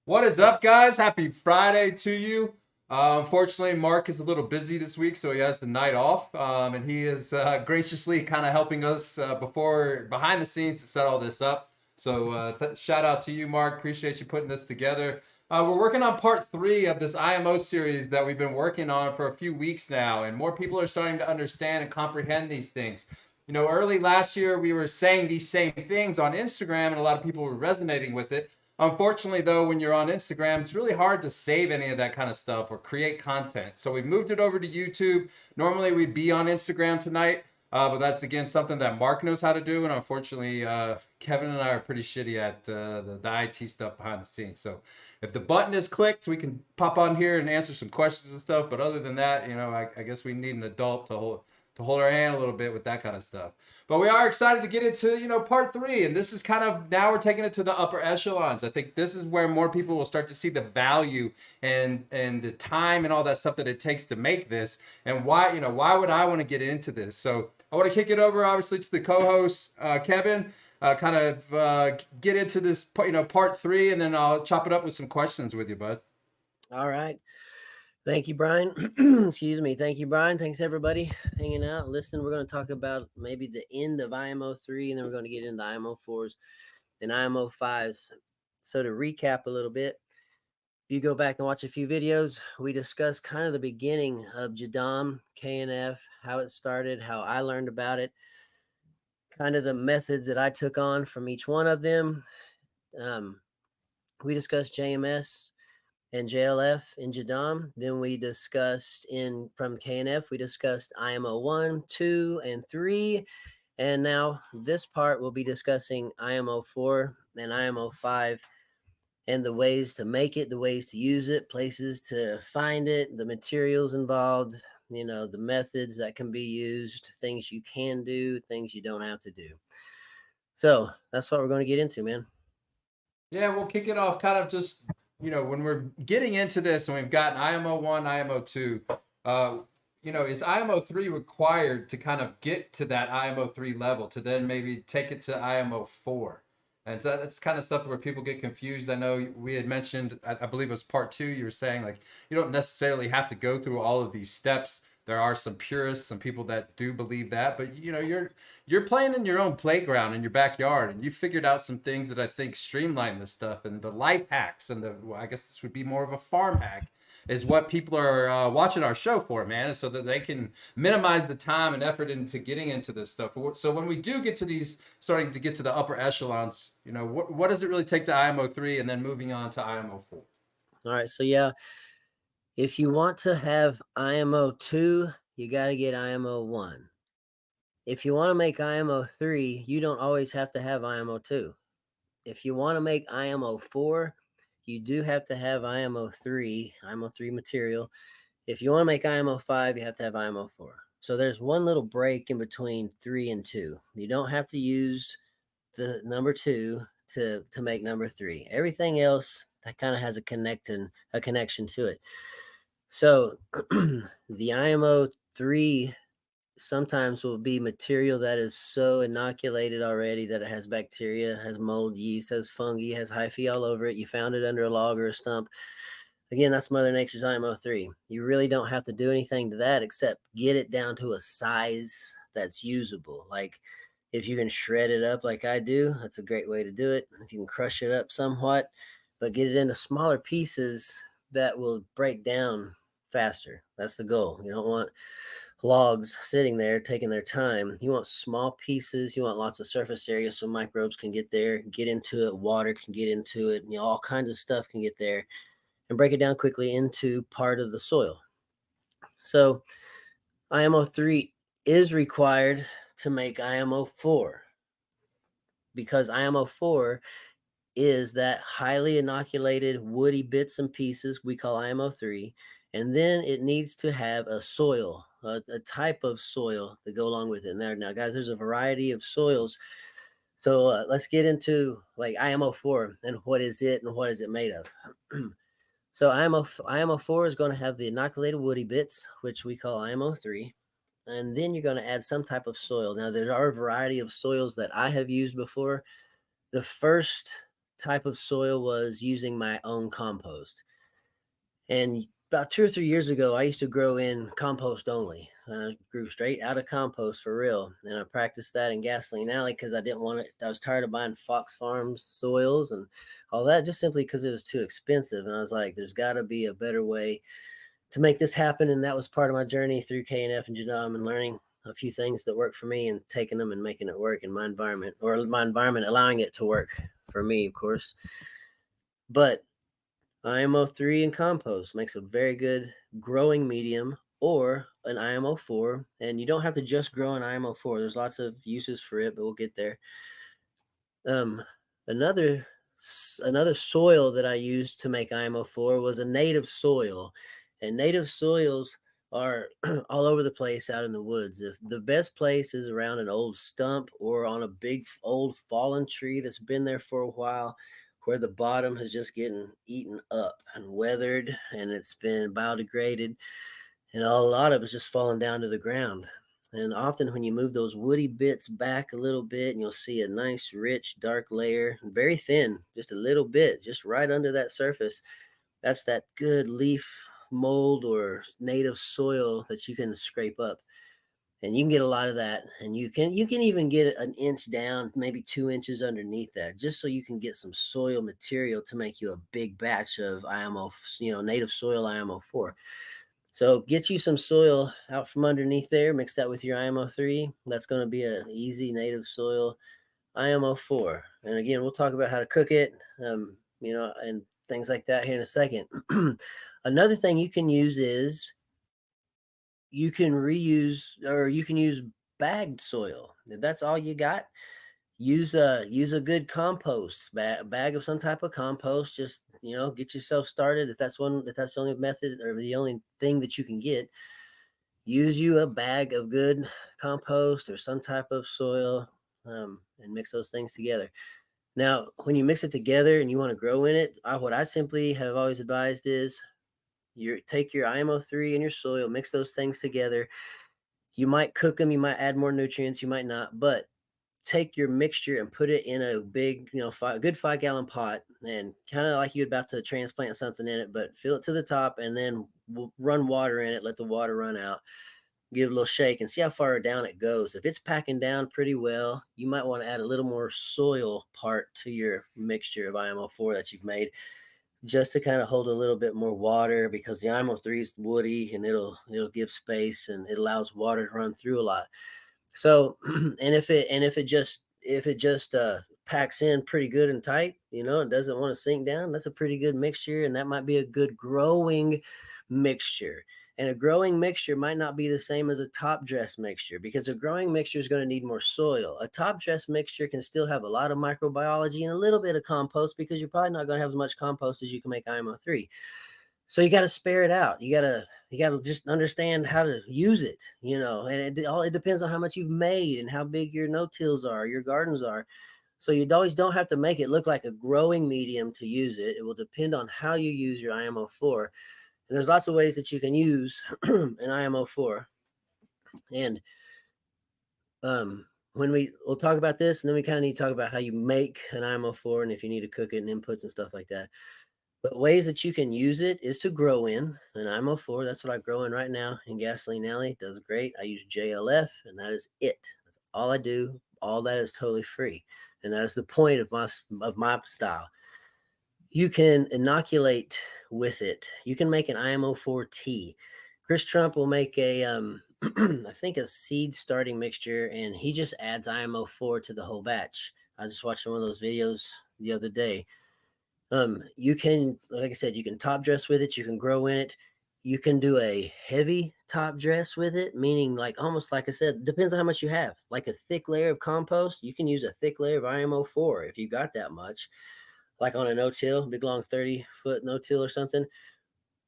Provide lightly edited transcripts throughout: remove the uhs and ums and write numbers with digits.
What is up, guys? Happy Friday to you. Unfortunately, Mark is a little busy this week, so he has the night off, and he is graciously kind of helping us behind the scenes to set all this up. So, shout out to you, Mark. Appreciate you putting this together. We're working on part three of this IMO series that we've been working on for a few weeks now, and more people are starting to understand and comprehend these things. Early last year, we were saying these same things on Instagram, and a lot of people were resonating with it. Unfortunately, though, when you're on Instagram, it's really hard to save any of that kind of stuff or create content. So we moved it over to YouTube. Normally, we'd be on Instagram tonight, but that's again something that Mark knows how to do. And unfortunately, Kevin and I are pretty shitty at the IT stuff behind the scenes. So if the button is clicked, we can pop on here and answer some questions and stuff. But other than that, I guess we need an adult to hold our hand a little bit with that kind of stuff. But we are excited to get into, part three. And this is kind of now we're taking it to the upper echelons. I think this is where more people will start to see the value and the time and all that stuff that it takes to make this. And why would I want to get into this? So I want to kick it over, obviously, to the co-host, Kevin. Get into this, part three, and then I'll chop it up with some questions with you, bud. All right. Thank you, Brian. Excuse me. Thank you, Brian. Thanks, everybody, hanging out, listening. We're going to talk about maybe the end of IMO3, and then we're going to get into IMO4s and IMO5s. So, to recap a little bit, if you go back and watch a few videos, we discussed kind of the beginning of Jadam, KNF, how it started, how I learned about it, kind of the methods that I took on from each one of them. Um, we discussed JMS and JLF in Jadam. Then we discussed in from KNF, we discussed IMO 1, 2, and 3. And now this part we'll be discussing IMO 4 and IMO 5 and the ways to make it, the ways to use it, places to find it, the materials involved, the methods that can be used, things you can do, things you don't have to do. So that's what we're going to get into, man. Yeah, we'll kick it off kind of just, when we're getting into this and we've got IMO 1, IMO 2, uh, is IMO 3 required to kind of get to that IMO 3 level to then maybe take it to IMO 4? And so that's kind of stuff where people get confused. I know we had mentioned, I believe it was part two, you were saying like you don't necessarily have to go through all of these steps. There are some purists, some people that do believe that, but you're playing in your own playground in your backyard, and you figured out some things that I think streamline this stuff and the life hacks and well, I guess this would be more of a farm hack is what people are watching our show for, man, so that they can minimize the time and effort into getting into this stuff. So when we do get to these, starting to get to the upper echelons, what does it really take to IMO 3 and then moving on to IMO 4? All right. So, yeah, if you want to have IMO 2, you got to get IMO 1. If you want to make IMO 3, you don't always have to have IMO 2. If you want to make IMO 4, you do have to have IMO 3 material. If you want to make IMO 5, you have to have IMO 4. So there's one little break in between 3 and 2. You don't have to use the number 2 to make number 3. Everything else that kind of has a connection to it. So the IMO 3 sometimes will be material that is so inoculated already that it has bacteria, has mold, yeast, has fungi, has hyphae all over it. You found it under a log or a stump. Again, that's Mother Nature's IMO3. You really don't have to do anything to that except get it down to a size that's usable. Like if you can shred it up like I do, that's a great way to do it. If you can crush it up somewhat, but get it into smaller pieces that will break down faster. That's the goal. You don't want logs sitting there taking their time. You want small pieces. You want lots of surface area so microbes can get there, get into it, water can get into it, all kinds of stuff can get there and break it down quickly into part of the soil. So IMO3 is required to make IMO4 because IMO4 is that highly inoculated woody bits and pieces we call IMO3. And then it needs to have a soil, a type of soil to go along with it. Now, guys, there's a variety of soils. So let's get into like IMO4 and what is it and what is it made of. So IMO4 is going to have the inoculated woody bits, which we call IMO3. And then you're going to add some type of soil. Now, there are a variety of soils that I have used before. The first type of soil was using my own compost. And about 2 or 3 years ago, I used to grow in compost only. I grew straight out of compost for real. And I practiced that in Gasoline Alley because I didn't want it. I was tired of buying Fox Farms soils and all that just simply because it was too expensive. And I was like, there's got to be a better way to make this happen. And that was part of my journey through KNF and Jadam and learning a few things that work for me and taking them and making it work in my environment, or my environment allowing it to work for me, of course. But IMO3 and compost makes a very good growing medium, or an IMO4. And you don't have to just grow an IMO4. There's lots of uses for it, but we'll get there. Um, another another soil that I used to make IMO4 was a native soil, and native soils are all over the place out in the woods. If the best place is around an old stump or on a big old fallen tree that's been there for a while, where the bottom has just getting eaten up and weathered and it's been biodegraded, and a lot of it's just falling down to the ground. And often, when you move those woody bits back a little bit, and you'll see a nice, rich, dark layer, very thin, just a little bit, just right under that surface. That's that good leaf mold or native soil that you can scrape up. And you can get a lot of that. And you can even get an inch down, maybe 2 inches underneath that, just so you can get some soil material to make you a big batch of IMO, native soil IMO4. So get you some soil out from underneath there, mix that with your IMO3. That's going to be an easy native soil IMO4. And again, we'll talk about how to cook it, and things like that here in a second. Another thing you can use is you can reuse, or you can use bagged soil. If that's all you got, use a good compost bag of some type of compost. Just get yourself started. If that's the only method or the only thing that you can get, use you a bag of good compost or some type of soil, and mix those things together. Now, when you mix it together and you want to grow in it, what I simply have always advised is you take your IMO3 and your soil, mix those things together. You might cook them, you might add more nutrients, you might not, but take your mixture and put it in a big, good 5 gallon pot, and kind of like you're about to transplant something in it, but fill it to the top, and then we'll run water in it, let the water run out, give it a little shake and see how far down it goes. If it's packing down pretty well, you might want to add a little more soil part to your mixture of IMO4 that you've made, just to kind of hold a little bit more water, because the IMO3 is woody and it'll give space and it allows water to run through a lot. So, and if it just packs in pretty good and tight, it doesn't want to sink down, that's a pretty good mixture, and that might be a good growing mixture. And a growing mixture might not be the same as a top dress mixture, because a growing mixture is going to need more soil. A top dress mixture can still have a lot of microbiology and a little bit of compost, because you're probably not going to have as much compost as you can make IMO3. So you got to spare it out. You got to just understand how to use it, and it depends on how much you've made and how big your no-tills are, your gardens are. So you always don't have to make it look like a growing medium to use it. It will depend on how you use your IMO4. And there's lots of ways that you can use an IMO4. And we'll talk about this, and then we kind of need to talk about how you make an IMO4 and if you need to cook it and inputs and stuff like that. But ways that you can use it is to grow in an IMO4. That's what I grow in right now in Gasoline Alley. It does great. I use JLF, and that is it. That's all I do. All that is totally free, and that is the point of my style. You can inoculate with it. You can make an IMO4 tea. Chris Trump will make a I think a seed starting mixture, and he just adds IMO4 to the whole batch. I just watched one of those videos the other day. You can, like I said, you can top dress with it. You can grow in it. You can do a heavy top dress with it, meaning, like, almost like I said, depends on how much you have. Like a thick layer of compost, you can use a thick layer of IMO4 if you got that much. Like on a no-till, big long 30-foot no-till or something.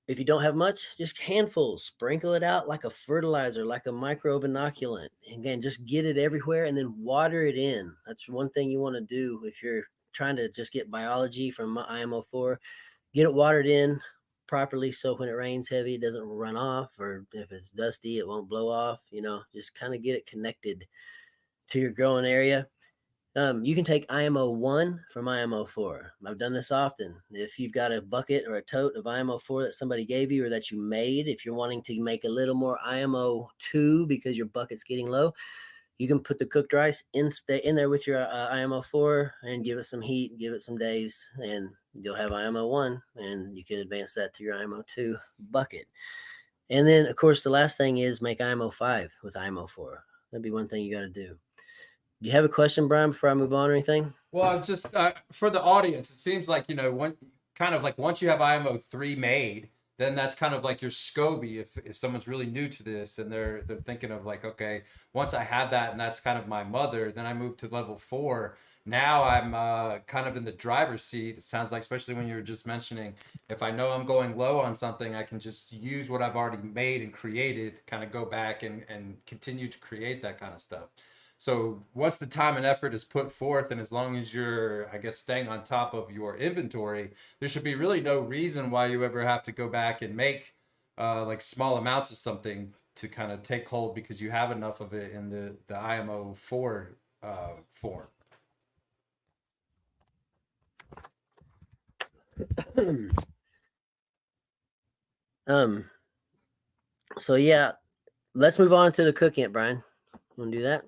If you don't have much, just handfuls. Sprinkle it out like a fertilizer, like a microbe inoculant. Again, just get it everywhere and then water it in. That's one thing you want to do if you're trying to just get biology from IMO4. Get it watered in properly, so when it rains heavy, it doesn't run off, or if it's dusty, it won't blow off. Just kind of get it connected to your growing area. You can take IMO 1 from IMO 4. I've done this often. If you've got a bucket or a tote of IMO 4 that somebody gave you or that you made, if you're wanting to make a little more IMO 2 because your bucket's getting low, you can put the cooked rice in there with your IMO 4 and give it some heat, give it some days, and you'll have IMO 1, and you can advance that to your IMO 2 bucket. And then, of course, the last thing is make IMO 5 with IMO 4. That'd be one thing you got to do. Do you have a question, Brian, before I move on or anything? Well, just for the audience, it seems like, kind of like once you have IMO3 made, then that's kind of like your SCOBY if someone's really new to this and they're thinking of like, okay, once I have that and that's kind of my mother, then I move to level 4. Now I'm kind of in the driver's seat. It sounds like, especially when you were just mentioning, if I know I'm going low on something, I can just use what I've already made and created, kind of go back and continue to create that kind of stuff. So once the time and effort is put forth, and as long as you're, I guess, staying on top of your inventory, there should be really no reason why you ever have to go back and make like small amounts of something to kind of take hold because you have enough of it in the IMO 4 form. um. So yeah, let's move on to the cooking it, Brian. Want to do that?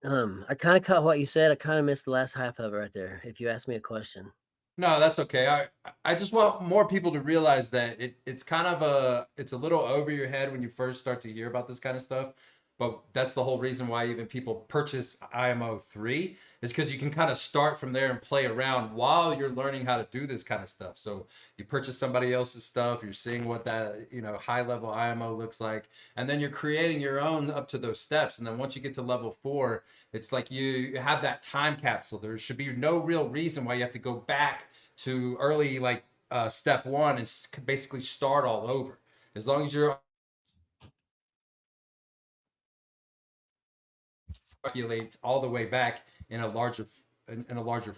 I kind of caught what you said. I kind of missed the last half of it right there. If you ask me a question. No, that's okay. I just want more people to realize that it's kind of it's a little over your head when you first start to hear about this kind of stuff. But that's the whole reason why even people purchase IMO3 is because you can kind of start from there and play around while you're learning how to do this kind of stuff. So you purchase somebody else's stuff, you're seeing what that, high level IMO looks like, and then you're creating your own up to those steps. And then once you get to level 4, it's like you have that time capsule. There should be no real reason why you have to go back to early like step 1 and basically start all over. As long as you're calculate all the way back in a larger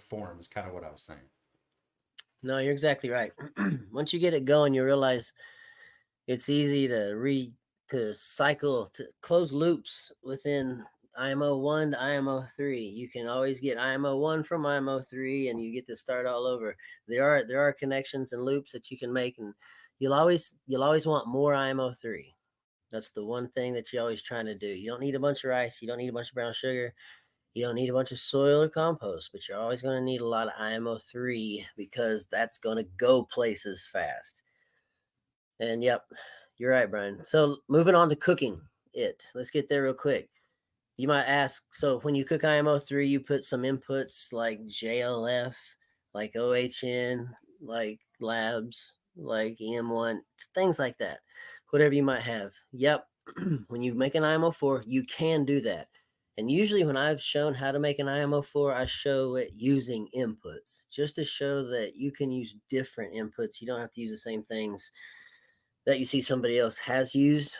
form is kind of what I was saying. No, you're exactly right. Once you get it going, you realize it's easy to cycle to close loops within IMO 1 to IMO 3. You can always get IMO 1 from IMO 3 and you get to start all over. There are connections and loops that you can make, and you'll always want more IMO 3. That's the one thing that you're always trying to do. You don't need a bunch of rice, you don't need a bunch of brown sugar, you don't need a bunch of soil or compost, but you're always going to need a lot of IMO 3 because that's going to go places fast. And yep, you're right, Brian. So moving on to cooking it. Let's get there real quick. You might ask, so when you cook IMO3, you put some inputs like JLF, like OHN, like labs, like EM1, things like that. Whatever you might have. Yep. When you make an IMO4, you can do that. And usually when I've shown how to make an IMO4, I show it using inputs just to show that you can use different inputs. You don't have to use the same things that you see somebody else has used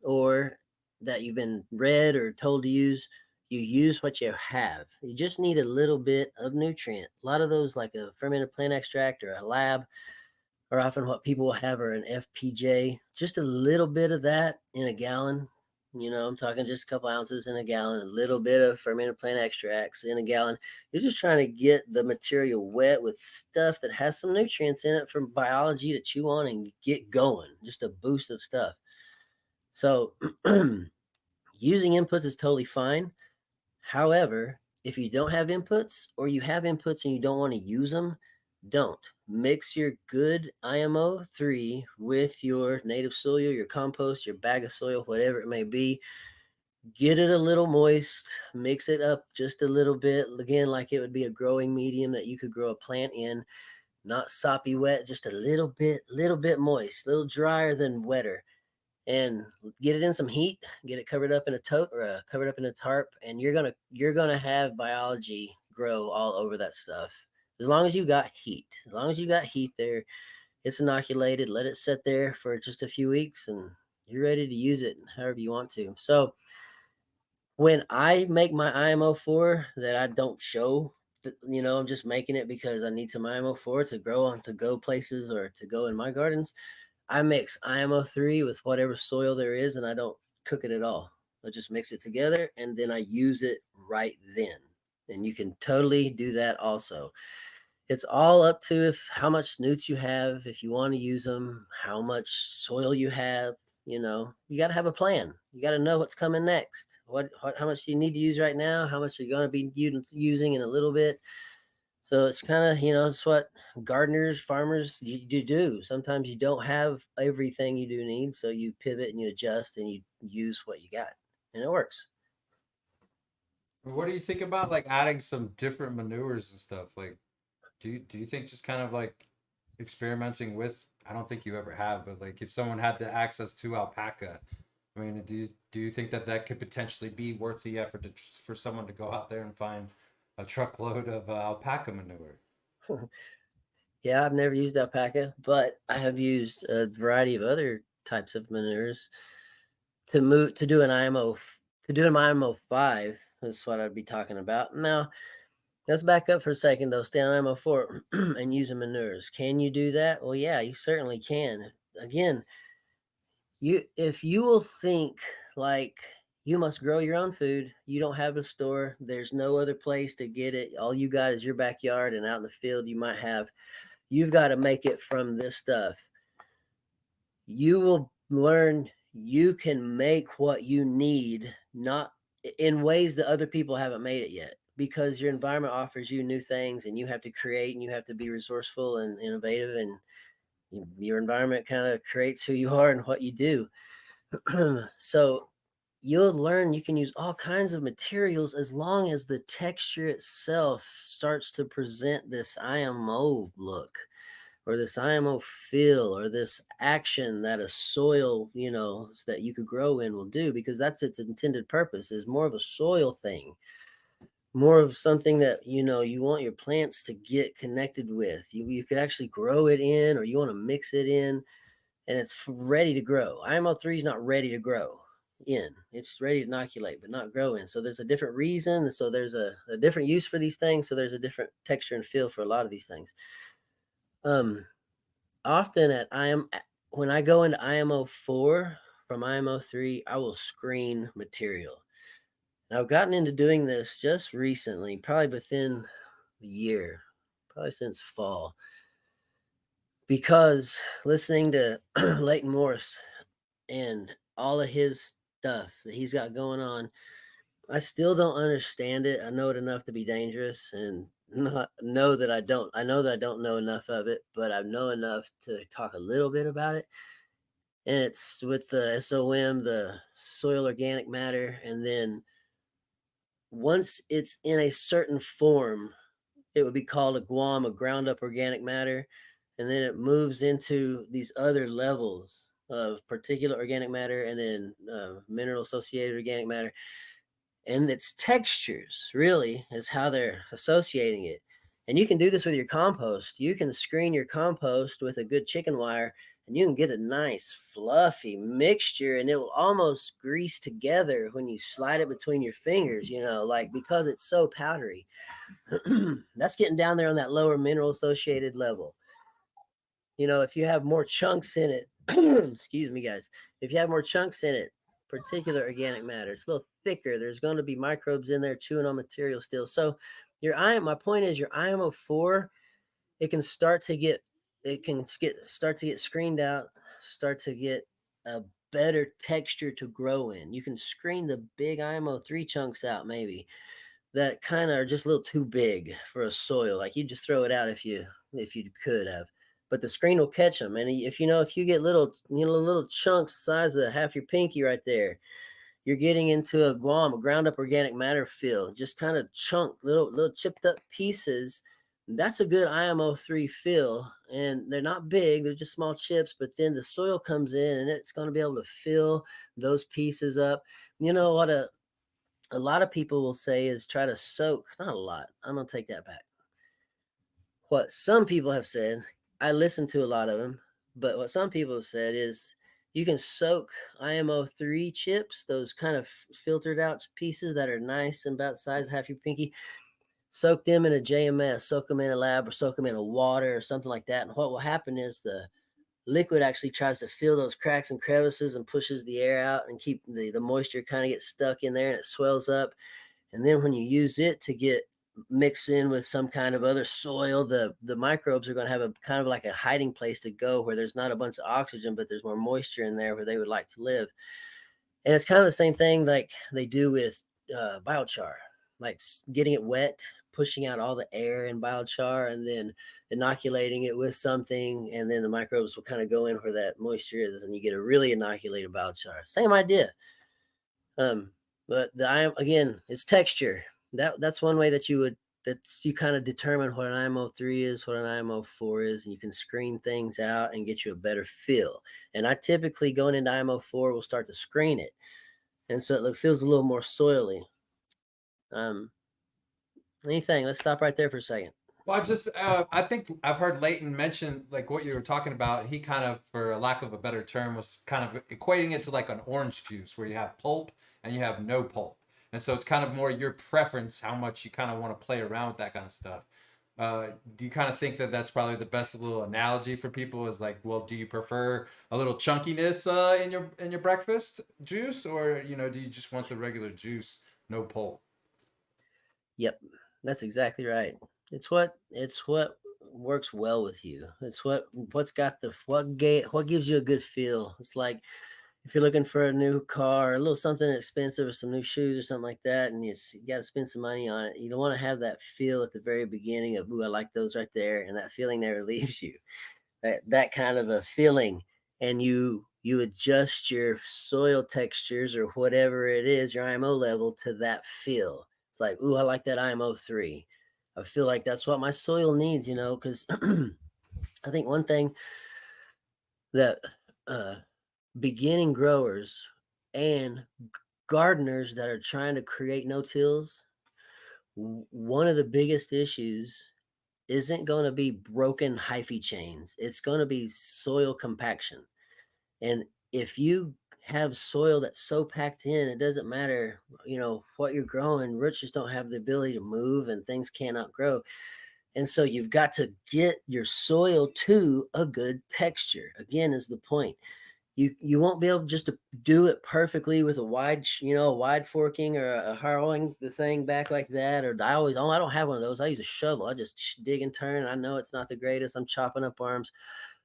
or that you've been read or told to use. You use what you have. You just need a little bit of nutrient. A lot of those, like a fermented plant extract or a lab, are often what people will have, or an FPJ. Just a little bit of that in a gallon. I'm talking just a couple ounces in a gallon, a little bit of fermented plant extracts in a gallon. You're just trying to get the material wet with stuff that has some nutrients in it for biology to chew on and get going. Just a boost of stuff. So using inputs is totally fine. However, if you don't have inputs or you have inputs and you don't want to use them, don't. Mix your good IMO3 with your native soil, your compost, your bag of soil, whatever it may be. Get it a little moist, mix it up just a little bit. Again, like it would be a growing medium that you could grow a plant in, not soppy wet, just a little bit moist, a little drier than wetter, and get it in some heat, get it covered up in a tote or covered up in a tarp, and you're gonna have biology grow all over that stuff. As long as you got heat, as long as you got heat there, it's inoculated. Let it sit there for just a few weeks, and you're ready to use it however you want to. So when I make my IMO4 that I don't show, I'm just making it because I need some IMO4 to grow on to go places or to go in my gardens. I mix IMO3 with whatever soil there is, and I don't cook it at all. I just mix it together and then I use it right then. And you can totally do that also. It's all up to if how much newts you have, if you want to use them, how much soil you have. You got to have a plan. You got to know what's coming next. How much do you need to use right now? How much are you going to be using in a little bit? So it's kind of, it's what gardeners, farmers, you do. Sometimes you don't have everything you do need. So you pivot and you adjust and you use what you got and it works. What do you think about like adding some different manures and stuff? Like, do you think just kind of like experimenting with, I don't think you ever have, but like if someone had the access to alpaca, I mean, do you think that that could potentially be worth the effort for someone to go out there and find a truckload of alpaca manure? Yeah, I've never used alpaca, but I have used a variety of other types of manures to do an IMO 5. That's what I'd be talking about. Now, let's back up for a second though. Stay on IMO 4 and using manures. Can you do that? Well, yeah, you certainly can. Again, if you will think like you must grow your own food, you don't have a store, there's no other place to get it. All you got is your backyard and out in the field you might have. You've got to make it from this stuff. You will learn you can make what you need, not in ways that other people haven't made it yet, because your environment offers you new things and you have to create and you have to be resourceful and innovative, and your environment kind of creates who you are and what you do. So you'll learn you can use all kinds of materials as long as the texture itself starts to present this IMO look or this IMO feel or this action that a soil, that you could grow in will do, because that's its intended purpose, is more of a soil thing, more of something that, you want your plants to get connected with. You could actually grow it in, or you want to mix it in, and it's ready to grow. IMO 3 is not ready to grow in. It's ready to inoculate, but not grow in. So there's a different reason. So there's a different use for these things. So there's a different texture and feel for a lot of these things. Often when I go into IMO 4 from IMO 3, I will screen material. And I've gotten into doing this just recently, probably within the year, probably since fall, because listening to Leighton Morris and all of his stuff that he's got going on, I still don't understand it. I know it enough to be dangerous and not know that I don't. I know that I don't know enough of it, but I know enough to talk a little bit about it. And it's with the SOM, the soil organic matter. And then once it's in a certain form, it would be called a GUAM, a ground up organic matter. And then it moves into these other levels of particulate organic matter and then mineral associated organic matter. And its textures really is how they're associating it. And you can do this with your compost. You can screen your compost with a good chicken wire and you can get a nice fluffy mixture, and it will almost grease together when you slide it between your fingers, like because it's so powdery. That's getting down there on that lower mineral associated level. If you have more chunks in it, excuse me, guys, if you have more chunks in it, particular organic matter, it's a little thicker. There's going to be microbes in there chewing on material still. So my point is your IMO 4, it can start to get screened out, start to get a better texture to grow in. You can screen the big IMO 3 chunks out, maybe that kind of are just a little too big for a soil. Like you just throw it out if you could have, but the screen will catch them. And if you get little chunks the size of half your pinky right there, you're getting into a GUAM, a ground up organic matter field, just kind of chunk little chipped up pieces. That's a good IMO 3 fill, and they're not big, they're just small chips, but then the soil comes in and it's going to be able to fill those pieces up. What a lot of people will say is try to soak, not a lot, I'm going to take that back. What some people have said, I listen to a lot of them, but what some people have said is you can soak IMO 3 chips, those kind of filtered out pieces that are nice and about the size of half your pinky, soak them in a JMS, soak them in a lab, or soak them in a water or something like that. And what will happen is the liquid actually tries to fill those cracks and crevices and pushes the air out and keep the moisture kind of gets stuck in there and it swells up. And then when you use it to get mixed in with some kind of other soil, the microbes are going to have a kind of like a hiding place to go where there's not a bunch of oxygen, but there's more moisture in there where they would like to live. And it's kind of the same thing like they do with biochar, like getting it wet, pushing out all the air in biochar, and then inoculating it with something, and then the microbes will kind of go in where that moisture is, and you get a really inoculated biochar. Same idea. Um, but again, it's texture. That's one way that you kind of determine what an IMO3 is, what an IMO4 is, and you can screen things out and get you a better feel. And I typically going into IMO4 will start to screen it, and so it feels a little more soily. Um, anything? Let's stop right there for a second. Well, I think I've heard Leighton mention like what you were talking about. He kind of, for a lack of a better term, was kind of equating it to like an orange juice where you have pulp and you have no pulp. And so it's kind of more your preference, how much you kind of want to play around with that kind of stuff. Do you kind of think that that's probably the best little analogy for people is like, well, do you prefer a little chunkiness in your breakfast juice, or do you just want the regular juice, no pulp? Yep, that's exactly right. It's what works well with you. It's what's got the what gives you a good feel. It's like if you're looking for a new car, a little something expensive, or some new shoes or something like that, and you got to spend some money on it. You don't want to have that feel at the very beginning of, "Ooh, I like those right there," and that feeling never leaves you. That kind of a feeling, and you adjust your soil textures or whatever it is, your IMO level to that feel. It's like, "Ooh, I like that IMO3. I feel like that's what my soil needs," because I think one thing that uh, beginning growers and gardeners that are trying to create no-tills, one of the biggest issues isn't going to be broken hyphae chains. It's going to be soil compaction. And if you have soil that's so packed in, it doesn't matter, what you're growing. Roots just don't have the ability to move and things cannot grow. And so you've got to get your soil to a good texture. Again, is the point. You won't be able just to do it perfectly with a wide forking or a harrowing the thing back like that. Or I don't have one of those. I use a shovel. I just dig and turn. I know it's not the greatest. I'm chopping up arms.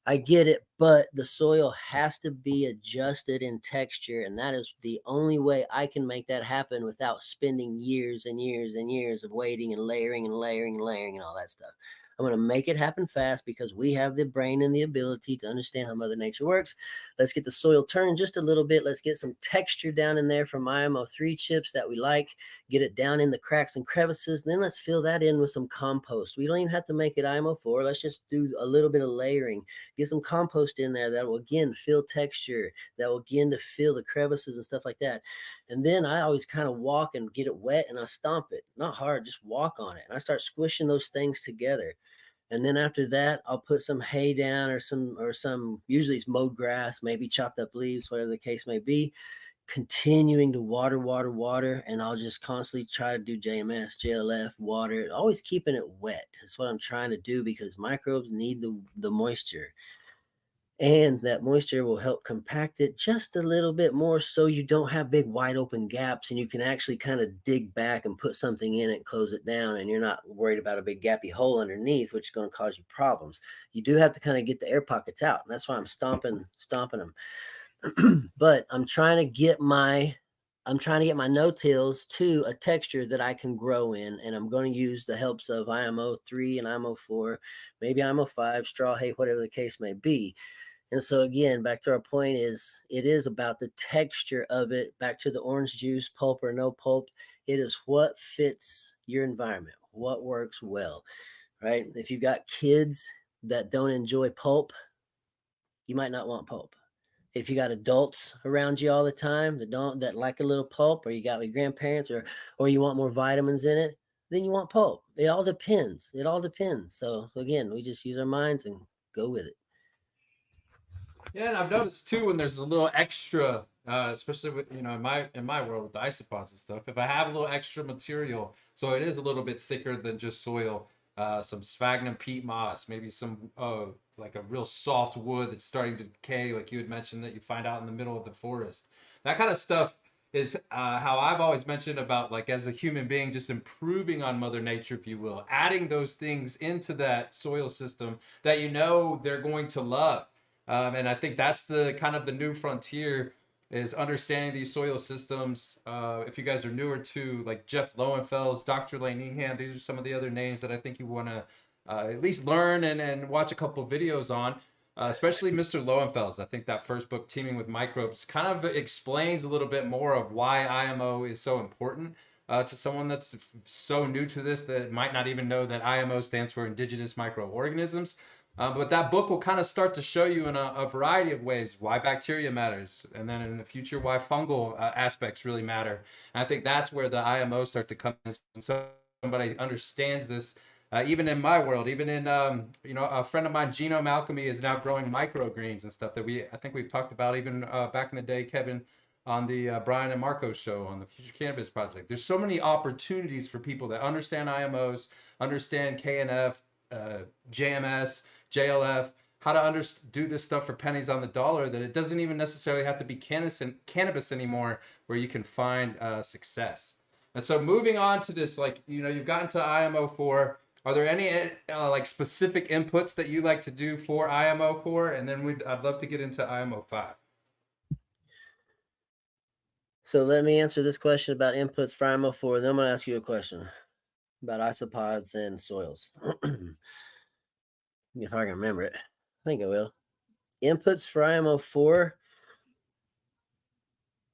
I get it, but the soil has to be adjusted in texture, and that is the only way I can make that happen without spending years and years and years of waiting and layering and layering and layering and all that stuff. I'm going to make it happen fast because we have the brain and the ability to understand how Mother Nature works. Let's get the soil turned just a little bit. Let's get some texture down in there from IMO3 chips that we like. Get it down in the cracks and crevices. Then let's fill that in with some compost. We don't even have to make it IMO4. Let's just do a little bit of layering. Get some compost in there that will again fill texture, that will begin to fill the crevices and stuff like that. And then I always kind of walk and get it wet and I stomp it. Not hard, just walk on it. And I start squishing those things together. And then after that, I'll put some hay down or some usually it's mowed grass, maybe chopped up leaves, whatever the case may be, continuing to water, water, water. And I'll just constantly try to do JMS, JLF, water, always keeping it wet. That's what I'm trying to do because microbes need the moisture. And that moisture will help compact it just a little bit more so you don't have big wide open gaps and you can actually kind of dig back and put something in it and close it down and you're not worried about a big gappy hole underneath, which is going to cause you problems. You do have to kind of get the air pockets out. And that's why I'm stomping them. But I'm trying to get my no-tills to a texture that I can grow in, and I'm going to use the helps of IMO3 and IMO4, maybe IMO5, straw hay, whatever the case may be. And so again, back to our point it is about the texture of it, back to the orange juice, pulp or no pulp. It is what fits your environment, what works well, right? If you've got kids that don't enjoy pulp, you might not want pulp. If you got adults around you all the time that like a little pulp, or you got your grandparents or you want more vitamins in it, then you want pulp. It all depends. It all depends. So again, we just use our minds and go with it. Yeah, and I've noticed too when there's a little extra, especially with in my world with the isopods and stuff. If I have a little extra material, so it is a little bit thicker than just soil. some sphagnum peat moss, maybe some like a real soft wood that's starting to decay, like you had mentioned that you find out in the middle of the forest. That kind of stuff is how I've always mentioned about, like, as a human being, just improving on Mother Nature, if you will, adding those things into that soil system that you know they're going to love. And I think that's the kind of the new frontier, is understanding these soil systems. If you guys are newer to, like, Jeff Lowenfels, Dr. Lane Ehan, these are some of the other names that I think you want to at least learn and watch a couple videos on. Especially Mr. Lowenfels. I think that first book, Teaming with Microbes, kind of explains a little bit more of why IMO is so important to someone that's so new to this that might not even know that IMO stands for Indigenous Microorganisms. But that book will kind of start to show you in a variety of ways why bacteria matters, and then in the future why fungal aspects really matter. And I think that's where the IMOs start to come in. When somebody understands this, even in my world, even in a friend of mine, Genome Alchemy, is now growing microgreens and stuff that I think we've talked about even back in the day, Kevin, on the Brian and Marco show on the Future Cannabis Project. There's so many opportunities for people that understand IMOs, understand KNF, JMS, JLF, how to do this stuff for pennies on the dollar, that it doesn't even necessarily have to be cannabis anymore, where you can find success. And so moving on to this, like, you've gotten to IMO4. Are there any like specific inputs that you like to do for IMO4? And then I'd love to get into IMO5. So let me answer this question about inputs for IMO4. Then I'm going to ask you a question about isopods and soils. If I can remember it. I think I will. Inputs for IMO4,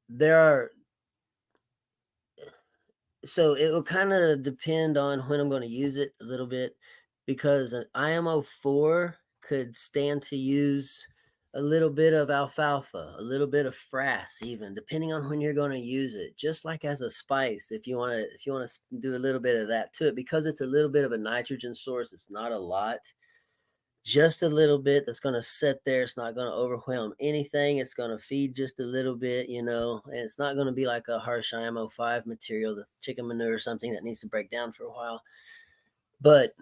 there are, so it will kind of depend on when I'm going to use it a little bit, because an IMO4 could stand to use a little bit of alfalfa, a little bit of frass, even depending on when you're going to use it. Just like as a spice, if you want to do a little bit of that to it, because it's a little bit of a nitrogen source. It's not a lot, just a little bit that's going to sit there. It's not going to overwhelm anything. It's going to feed just a little bit, and it's not going to be like a harsh IMO5 material, the chicken manure or something that needs to break down for a while. But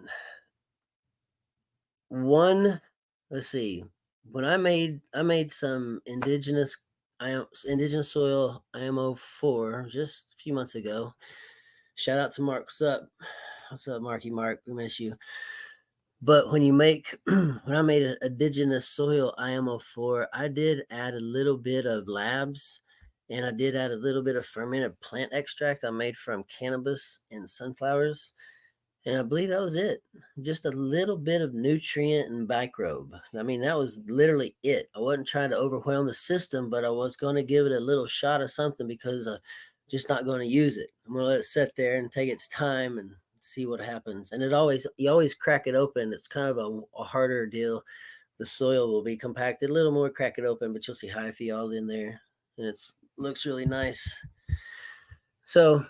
let's see, when I made some indigenous soil IMO4 just a few months ago. Shout out to Mark. What's up, Marky Mark? We miss you. But when I made an indigenous soil IMO4, I did add a little bit of labs, and I did add a little bit of fermented plant extract I made from cannabis and sunflowers. And I believe that was it. Just a little bit of nutrient and microbe. I mean, that was literally it. I wasn't trying to overwhelm the system, but I was going to give it a little shot of something, because I'm just not going to use it. I'm going to let it sit there and take its time and see what happens. And you always crack it open. It's kind of a harder deal. The soil will be compacted a little more, crack it open, but you'll see hyphae all in there, and it looks really nice. So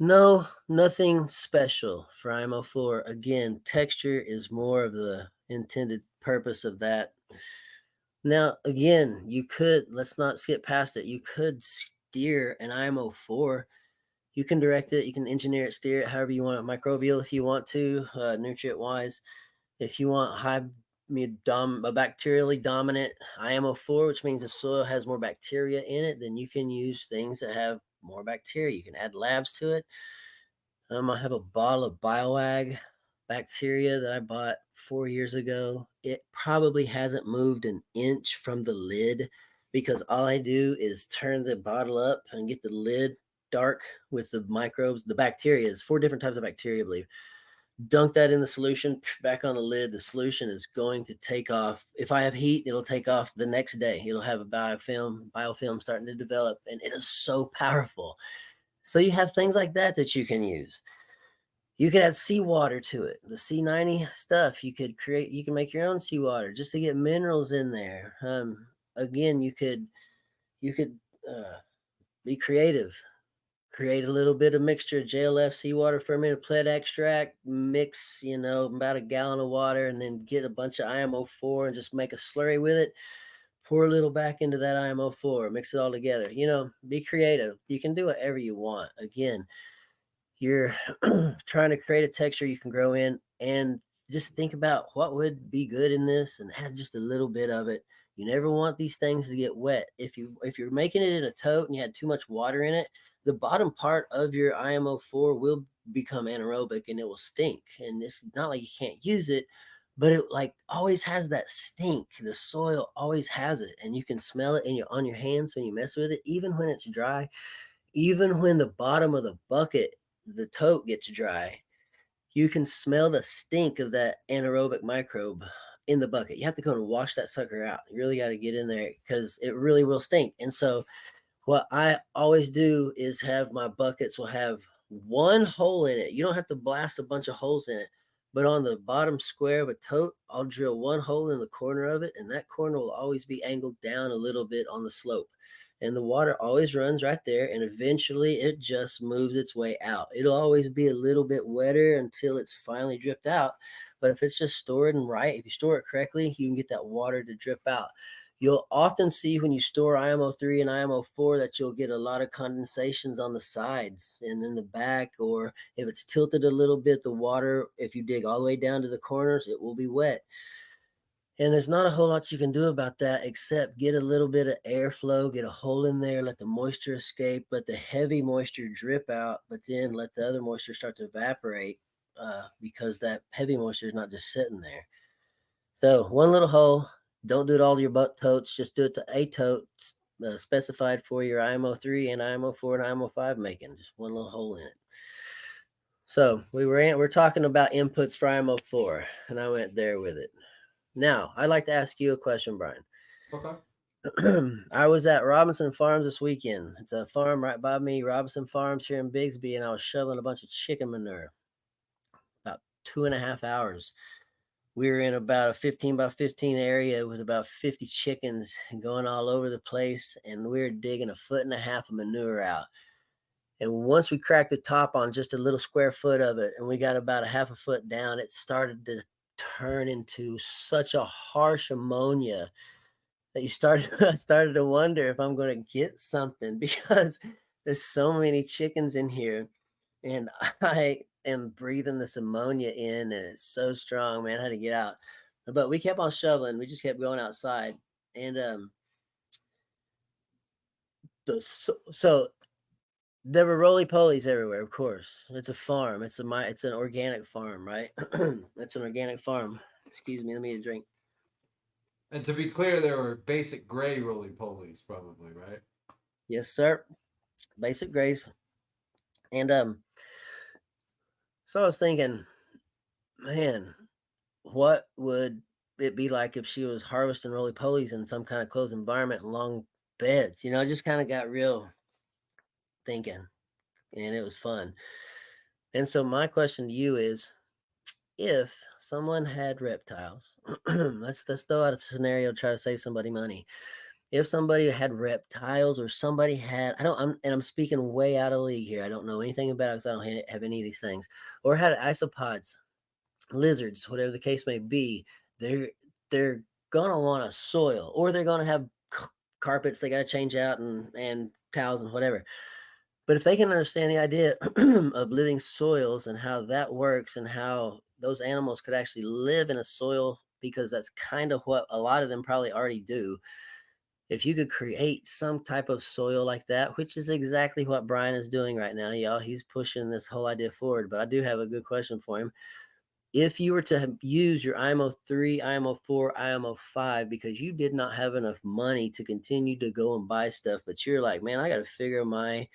no, nothing special for IMO4. Again, texture is more of the intended purpose of that. Now, again, let's not skip past it. You could steer an IMO4. You can direct it, you can engineer it, steer it however you want it, microbial if you want to, nutrient wise. If you want a bacterially dominant IMO4, which means the soil has more bacteria in it, then you can use things that have more bacteria. You can add labs to it. I have a bottle of Bioactive bacteria that I bought 4 years ago. It probably hasn't moved an inch from the lid, because all I do is turn the bottle up and get the lid dark with the microbes, the bacteria. It's 4 different types of bacteria, I believe. Dunk that in the solution, back on the lid. The solution is going to take off. If I have heat, it'll take off the next day. It'll have a biofilm starting to develop, and it is so powerful. So you have things like that you can use. You could add seawater to it. The C90 stuff you can make your own seawater just to get minerals in there. Again, you could be creative. Create a little bit of mixture of JLF, seawater, fermented plant extract, mix, about a gallon of water, and then get a bunch of IMO4 and just make a slurry with it. Pour a little back into that IMO4, mix it all together. Be creative. You can do whatever you want. Again, you're trying to create a texture you can grow in. and just think about what would be good in this and add just a little bit of it. You never want these things to get wet. If you're making it in a tote and you had too much water in it, the bottom part of your IMO4 will become anaerobic and it will stink. And it's not like you can't use it, but it like always has that stink. The soil always has it, and you can smell it on your hands when you mess with it, even when it's dry, even when the bottom of the bucket, the tote gets dry. You can smell the stink of that anaerobic microbe in the bucket. You have to go and wash that sucker out. You really got to get in there because it really will stink. And so what I always do is have my buckets will have one hole in it. You don't have to blast a bunch of holes in it, but on the bottom square of a tote, I'll drill one hole in the corner of it, and that corner will always be angled down a little bit on the slope. And the water always runs right there, and eventually it just moves its way out. It'll always be a little bit wetter until it's finally dripped out. But if it's just stored and right, if you store it correctly, you can get that water to drip out. You'll often see when you store IMO3 and IMO4 that you'll get a lot of condensations on the sides and in the back, or if it's tilted a little bit, the water, if you dig all the way down to the corners, it will be wet. And there's not a whole lot you can do about that except get a little bit of airflow, get a hole in there, let the moisture escape, let the heavy moisture drip out, but then let the other moisture start to evaporate because that heavy moisture is not just sitting there. So one little hole. Don't do it all to your butt totes. Just do it to a tote specified for your IMO3 and IMO4 and IMO5 making. Just one little hole in it. So we're talking about inputs for IMO4, and I went there with it. Now I'd like to ask you a question, Brian. Okay. I was at Robinson Farms this weekend. It's a farm right by me, Robinson Farms here in Bigsby, and I was shoveling a bunch of chicken manure. About 2.5 hours. We were in about a 15 by 15 area with about 50 chickens going all over the place, and we were digging 1.5 feet of manure out. And once we cracked the top on just a little square foot of it, and we got about a 1/2 foot down, it started to turn into such a harsh ammonia that you started I started to wonder if I'm going to get something because there's so many chickens in here, and I am breathing this ammonia in, and it's so strong, man. I had to get out, but we kept on shoveling. We just kept going outside, and so there were roly polies everywhere. Of course, it's a farm. It's an organic farm, right? It's an organic farm. Excuse me. Let me get a drink. And to be clear, there were basic gray roly polies, probably, right? Yes, sir. Basic grace, and so I was thinking, man, what would it be like if she was harvesting roly polies in some kind of closed environment and long beds? I just kind of got real thinking, and it was fun. And so my question to you is, if someone had reptiles, let's throw out a scenario to try to save somebody money. If somebody had reptiles, or somebody had, I'm speaking way out of league here. I don't know anything about it because I don't have any of these things, or had isopods, lizards, whatever the case may be. They're gonna want a soil, or they're gonna have carpets they got to change out, and towels and whatever. But if they can understand the idea of living soils and how that works, and how those animals could actually live in a soil, because that's kind of what a lot of them probably already do. If you could create some type of soil like that, which is exactly what Brian is doing right now, y'all, he's pushing this whole idea forward. But I do have a good question for him. If you were to use your IMO3, IMO4, IMO5, because you did not have enough money to continue to go and buy stuff, but you're like, man, I got to figure my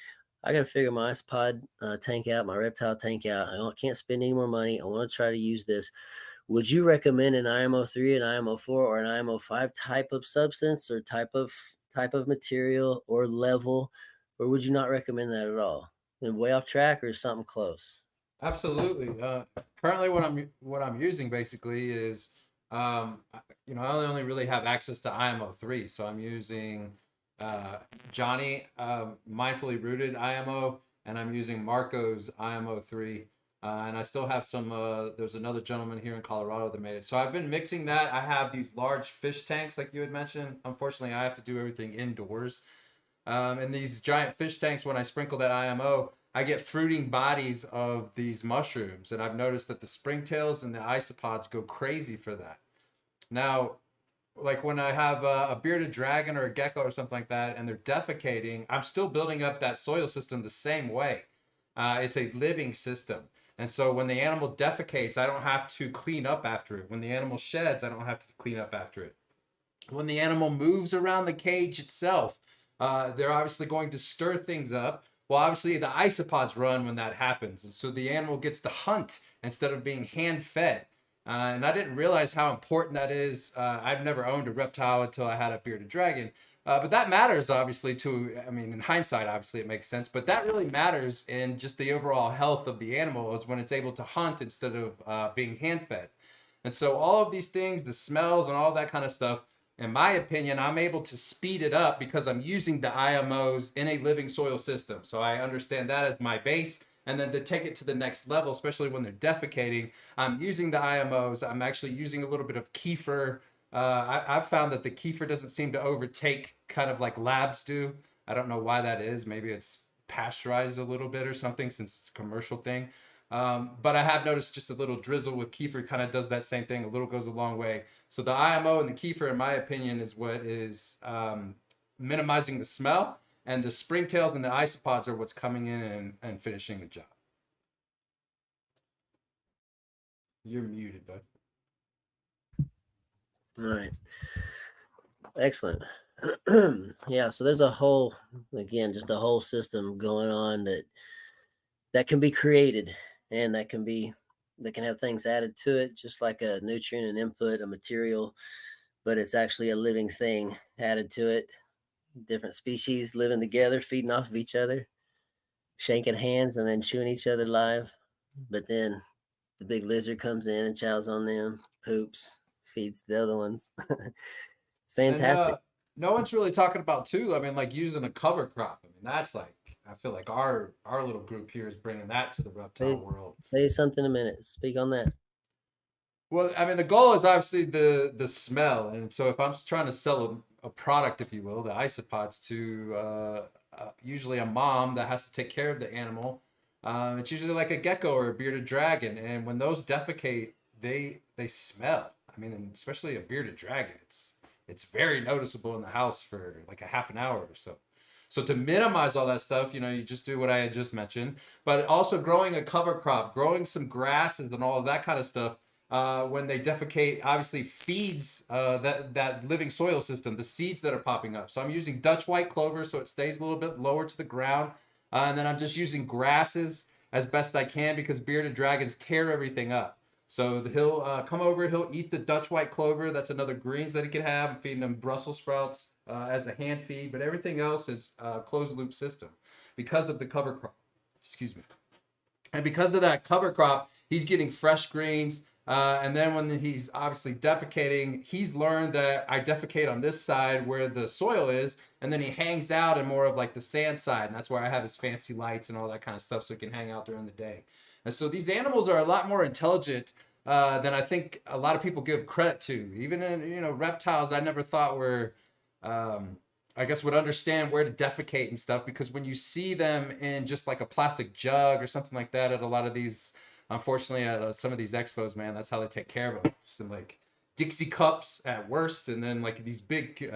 pod tank out, my reptile tank out. Can't spend any more money. I want to try to use this. Would you recommend an IMO3, an IMO4, or an IMO5 type of substance, or type of material or level, or would you not recommend that at all? Way off track, or something close? Absolutely. Currently, what I'm using basically is, I only really have access to IMO3, so I'm using Johnny Mindfully Rooted IMO, and I'm using Marco's IMO3, and I still have some. There's another gentleman here in Colorado that made it. So I've been mixing that. I have these large fish tanks, like you had mentioned. Unfortunately, I have to do everything indoors. And these giant fish tanks, when I sprinkle that IMO, I get fruiting bodies of these mushrooms, and I've noticed that the springtails and the isopods go crazy for that. Now, like when I have a bearded dragon or a gecko or something like that, and they're defecating, I'm still building up that soil system the same way. It's a living system. And so when the animal defecates, I don't have to clean up after it. When the animal sheds, I don't have to clean up after it. When the animal moves around the cage itself, they're obviously going to stir things up. Well, obviously the isopods run when that happens, and so the animal gets to hunt instead of being hand fed. And I didn't realize how important that is. I've never owned a reptile until I had a bearded dragon. But that matters obviously to, I mean, in hindsight, obviously it makes sense, but that really matters in just the overall health of the animal is when it's able to hunt instead of being hand fed. And so all of these things, the smells and all that kind of stuff, in my opinion, I'm able to speed it up because I'm using the IMOs in a living soil system. So I understand that as my base. And then to take it to the next level, especially when they're defecating, I'm using the IMOs. I'm actually using a little bit of kefir. I've found that the kefir doesn't seem to overtake kind of like labs do. I don't know why that is. Maybe it's pasteurized a little bit or something since it's a commercial thing. But I have noticed just a little drizzle with kefir kind of does that same thing. A little goes a long way. So the IMO and the kefir, in my opinion, is what is minimizing the smell, and the springtails and the isopods are what's coming in and finishing the job. You're muted, bud. All right. Excellent. Yeah, so there's a whole, again, just a whole system going on that can be created, and that can have things added to it, just like a nutrient and input, a material, but it's actually a living thing added to it. Different species living together, feeding off of each other, shaking hands, and then chewing each other alive. But then the big lizard comes in and chows on them, poops, feeds the other ones. It's And fantastic. no one's really talking about too. I mean, like using a cover crop. I mean, that's like I feel like our little group here is bringing that to the reptile Say, world. say something a minute. Speak on that. Well, I mean, the goal is obviously the smell, and so if I'm trying to sell a product, if you will, the isopods to usually a mom that has to take care of the animal, it's usually like a gecko or a bearded dragon, and when those defecate, they smell. I mean, and especially a bearded dragon, it's very noticeable in the house for like a half an hour or so. So to minimize all that stuff, you just do what I had just mentioned, but also growing a cover crop, growing some grasses and all of that kind of stuff when they defecate, obviously feeds that living soil system, the seeds that are popping up. So I'm using Dutch white clover so it stays a little bit lower to the ground. And then I'm just using grasses as best I can because bearded dragons tear everything up. So he'll come over, he'll eat the Dutch white clover. That's another greens that he can have. I'm feeding him Brussels sprouts as a hand feed, but everything else is a closed loop system because of the cover crop. Excuse me. And because of that cover crop, he's getting fresh greens. And then when he's obviously defecating, he's learned that I defecate on this side where the soil is, and then he hangs out in more of like the sand side, and that's where I have his fancy lights and all that kind of stuff, so he can hang out during the day. And so these animals are a lot more intelligent than I think a lot of people give credit to. Even in reptiles, I never thought were I guess would understand where to defecate and stuff because when you see them in just like a plastic jug or something like that at a lot of these, unfortunately at some of these expos, man, that's how they take care of them. Some like Dixie cups at worst, and then like these big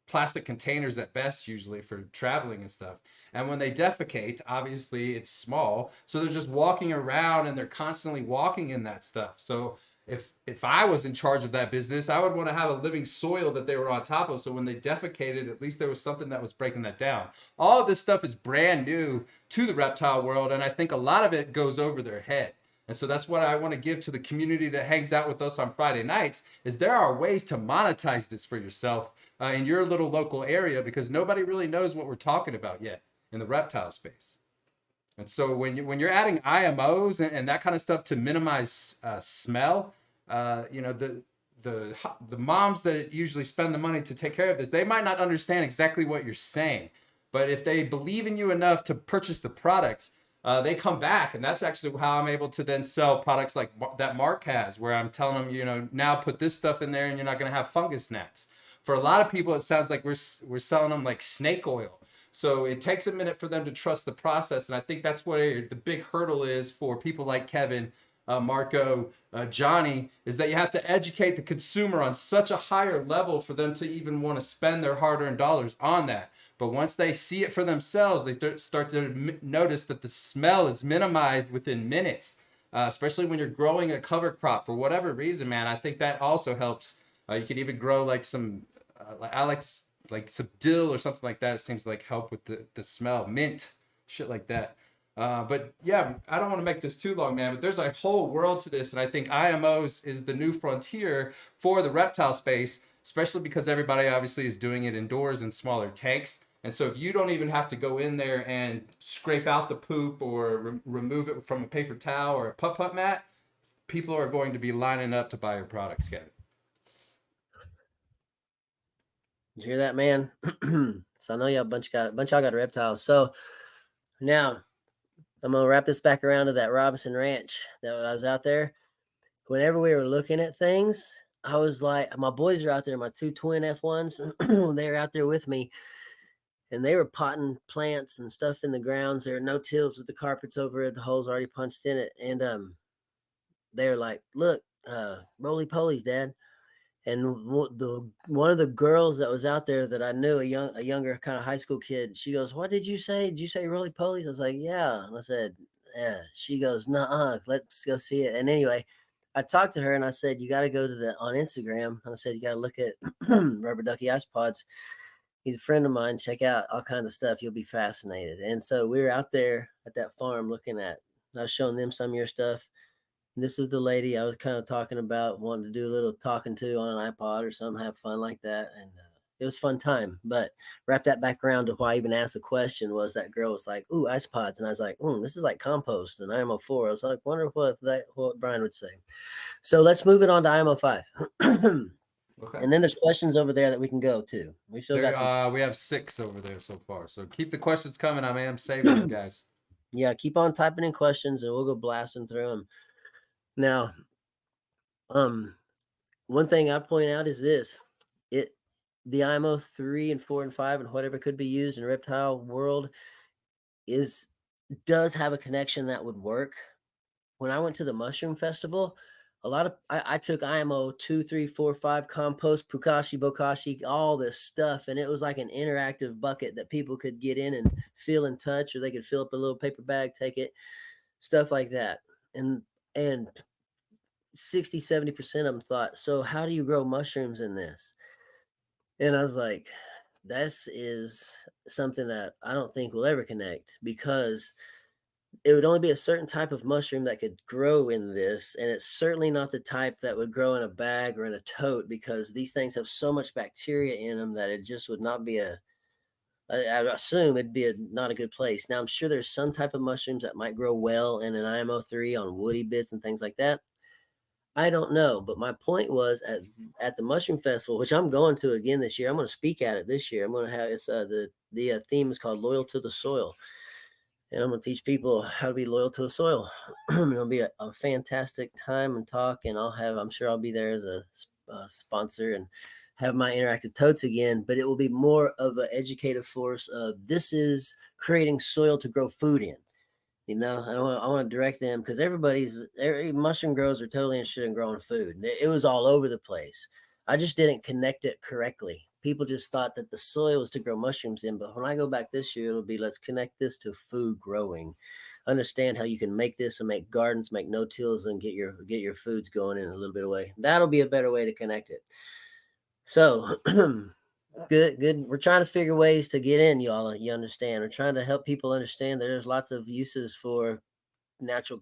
plastic containers at best, usually for traveling and stuff. And when they defecate, obviously it's small, so they're just walking around and they're constantly walking in that stuff. So if I was in charge of that business, I would want to have a living soil that they were on top of. So when they defecated, at least there was something that was breaking that down. All of this stuff is brand new to the reptile world, and I think a lot of it goes over their head. And so that's what I want to give to the community that hangs out with us on Friday nights is there are ways to monetize this for yourself in your little local area because nobody really knows what we're talking about yet in the reptile space. And so when you're adding IMOs and that kind of stuff to minimize smell, the moms that usually spend the money to take care of this, they might not understand exactly what you're saying, but if they believe in you enough to purchase the product, they come back, and that's actually how I'm able to then sell products like that Mark has, where I'm telling them, now put this stuff in there, and you're not going to have fungus gnats. For a lot of people, it sounds like we're selling them like snake oil. So it takes a minute for them to trust the process. And I think that's where the big hurdle is for people like Kevin, Marco, Johnny, is that you have to educate the consumer on such a higher level for them to even want to spend their hard-earned dollars on that. But once they see it for themselves, they start to notice that the smell is minimized within minutes, especially when you're growing a cover crop for whatever reason, man. I think that also helps. You could even grow like some, like Alex, like some dill or something like that. It seems like help with the smell, mint, shit like that. But yeah, I don't want to make this too long, man. But there's a whole world to this, and I think IMOs is the new frontier for the reptile space, especially because everybody obviously is doing it indoors in smaller tanks. And so if you don't even have to go in there and scrape out the poop or remove it from a paper towel or a putt-putt mat, people are going to be lining up to buy your products, Kevin. Did you hear that, man? So I know y'all bunch y'all got reptiles. So now I'm gonna wrap this back around to that Robinson Ranch that I was out there. Whenever we were looking at things, I was like, my boys are out there, my two twin F1s, they were out there with me, and they were potting plants and stuff in the grounds. There are no tills with the carpets over it, the holes already punched in it. And they were like, look, roly polies, Dad. And one of the girls that was out there that I knew, a younger kind of high school kid, she goes, "What did you say? Did you say roly polies?" I was like, "Yeah." And I said, "Yeah." She goes, "Nuh-uh, let's go see it." And anyway, I talked to her and I said, "You got to go to on Instagram." And I said, "You got to look at Rubber Ducky Ice Pods. He's a friend of mine. Check out all kinds of stuff. You'll be fascinated." And so we were out there at that farm looking at. I was showing them some of your stuff. This is the lady I was kind of talking about, wanting to do a little talking to on an iPod or something, have fun like that. And it was a fun time. But wrap that back around to why I even asked the question was that girl was like, "Ooh, ice pods." And I was like, "This is like compost and IMO4." I was like, wonder what Brian would say. So let's move it on to IMO5. Okay. And then there's questions over there that we can go to. We still got some. We have 6 over there so far. So keep the questions coming. I am saving them, guys. Yeah, keep on typing in questions and we'll go blasting through them. Now, one thing I point out is this: the IMO 3 and 4 and 5 and whatever could be used in reptile world does have a connection that would work. When I went to the mushroom festival, I took IMO 2, 3, 4, 5 compost, pukashi, bokashi, all this stuff, and it was like an interactive bucket that people could get in and feel and touch, or they could fill up a little paper bag, take it, stuff like that. And 60-70% of them thought, so how do you grow mushrooms in this? And I was like, this is something that I don't think will ever connect, because it would only be a certain type of mushroom that could grow in this. And it's certainly not the type that would grow in a bag or in a tote, because these things have so much bacteria in them that it just would not be I would assume it'd be not a good place. Now, I'm sure there's some type of mushrooms that might grow well in an IMO3 on woody bits and things like that. I don't know, but my point was at the mushroom festival, which I'm going to again this year. I'm going to speak at it this year. I'm going to have it's the theme is called "Loyal to the Soil," and I'm going to teach people how to be loyal to the soil. It'll be a fantastic time and talk, and I'm sure I'll be there as a sponsor and have my interactive totes again. But it will be more of an educative force of this is creating soil to grow food in. I want to direct them, because every mushroom growers are totally interested in growing food. It was all over the place. I just didn't connect it correctly. People just thought that the soil was to grow mushrooms in. But when I go back this year, it'll be, let's connect this to food growing. Understand how you can make this and make gardens, make no-tills, and get your foods going in a little bit of way. That'll be a better way to connect it. So good. We're trying to figure ways to get in, y'all. You understand? We're trying to help people understand that there's lots of uses for natural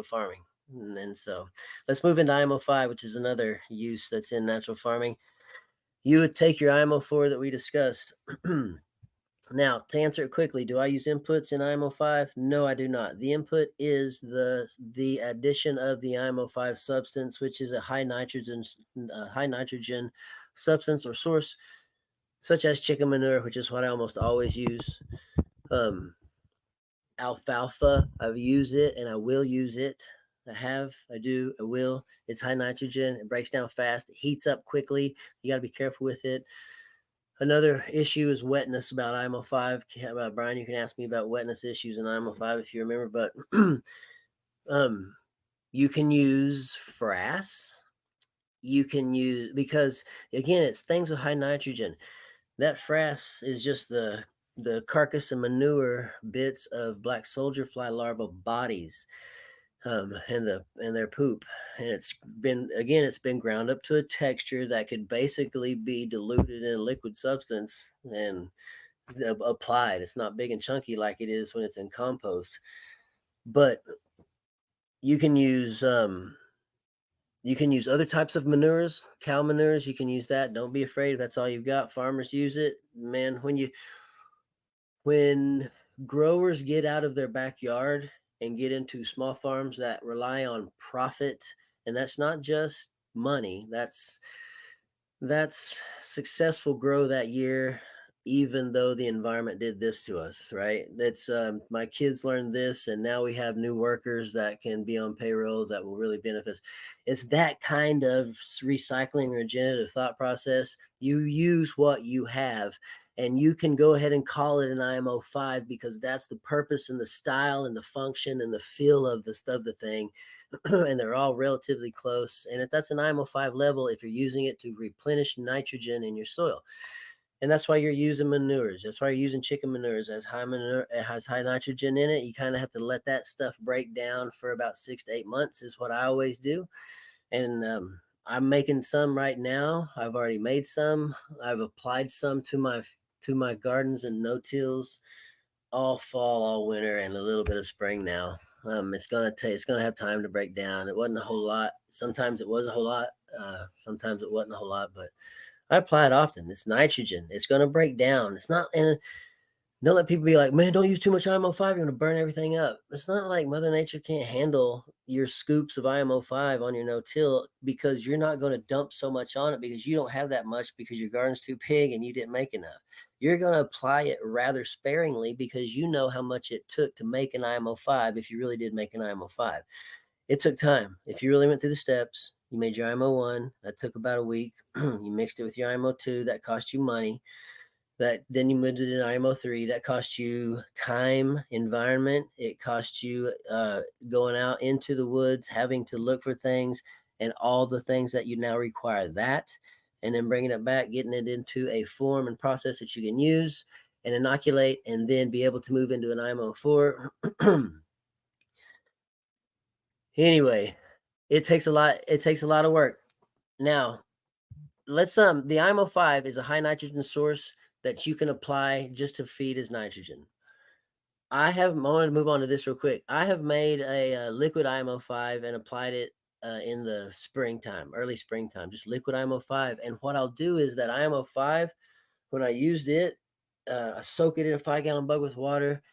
farming. And so let's move into IMO5, which is another use that's in natural farming. You would take your IMO4 that we discussed. Now, to answer it quickly, do I use inputs in IMO5? No, I do not. The input is the addition of the IMO5 substance, which is a high nitrogen substance or source, such as chicken manure, which is what I almost always use. Alfalfa, I've used it and I will use it. I will. It's high nitrogen. It breaks down fast. It heats up quickly. You got to be careful with it. Another issue is wetness about IMO5. Brian, you can ask me about wetness issues in IMO5 if you remember, but um, you can use frass. You can use, because again, it's things with high nitrogen. That frass is just the carcass and manure bits of black soldier fly larval bodies, and their poop, and it's been ground up to a texture that could basically be diluted in a liquid substance and applied. It's not big and chunky like it is when it's in compost, but you can use um, you can use other types of manures, cow manures. You can use that. Don't be afraid if that's all you've got. Farmers use it, man. When growers get out of their backyard and get into small farms that rely on profit, and that's not just money, that's successful grow that year, even though the environment did this to us, right? That's my kids learned this, and now we have new workers that can be on payroll that will really benefit us. It's that kind of recycling regenerative thought process. You use what you have, and you can go ahead and call it an IMO5 because that's the purpose and the style and the function and the feel of the thing. And they're all relatively close. And if that's an IMO5 level, if you're using it to replenish nitrogen in your soil, and that's why you're using manures. That's why you're using chicken manures as high manure. It has high nitrogen in it. You kind of have to let that stuff break down for about 6 to 8 months, is what I always do. And I'm making some right now. I've already made some. I've applied some to my gardens and no-tills all fall, all winter, and a little bit of spring now. It's gonna have time to break down. It wasn't a whole lot. Sometimes it was a whole lot. Sometimes it wasn't a whole lot, but I apply it often. It's nitrogen. It's gonna break down. It's not, and don't let people be like, man, don't use too much IMO5. You're gonna burn everything up. It's not like Mother Nature can't handle your scoops of IMO5 on your no-till, because you're not gonna dump so much on it because you don't have that much because your garden's too big and you didn't make enough. You're gonna apply it rather sparingly because you know how much it took to make an IMO5 if you really did make an IMO5. It took time. If you really went through the steps, you made your IMO1, that took about a week. You mixed it with your IMO2, that cost you money. That then you moved it in IMO3, that cost you time, environment. It cost you going out into the woods, having to look for things, and all the things that you now require that, and then bringing it back, getting it into a form and process that you can use and inoculate, and then be able to move into an IMO4. Anyway, it takes a lot of work. Now, the IMO5 is a high nitrogen source that you can apply just to feed as nitrogen. I want to move on to this real quick. I have made a liquid IMO5 and applied it in the springtime, early springtime, just liquid IMO5. And what I'll do is that IMO5, when I used it, I soak it in a 5-gallon bug with water.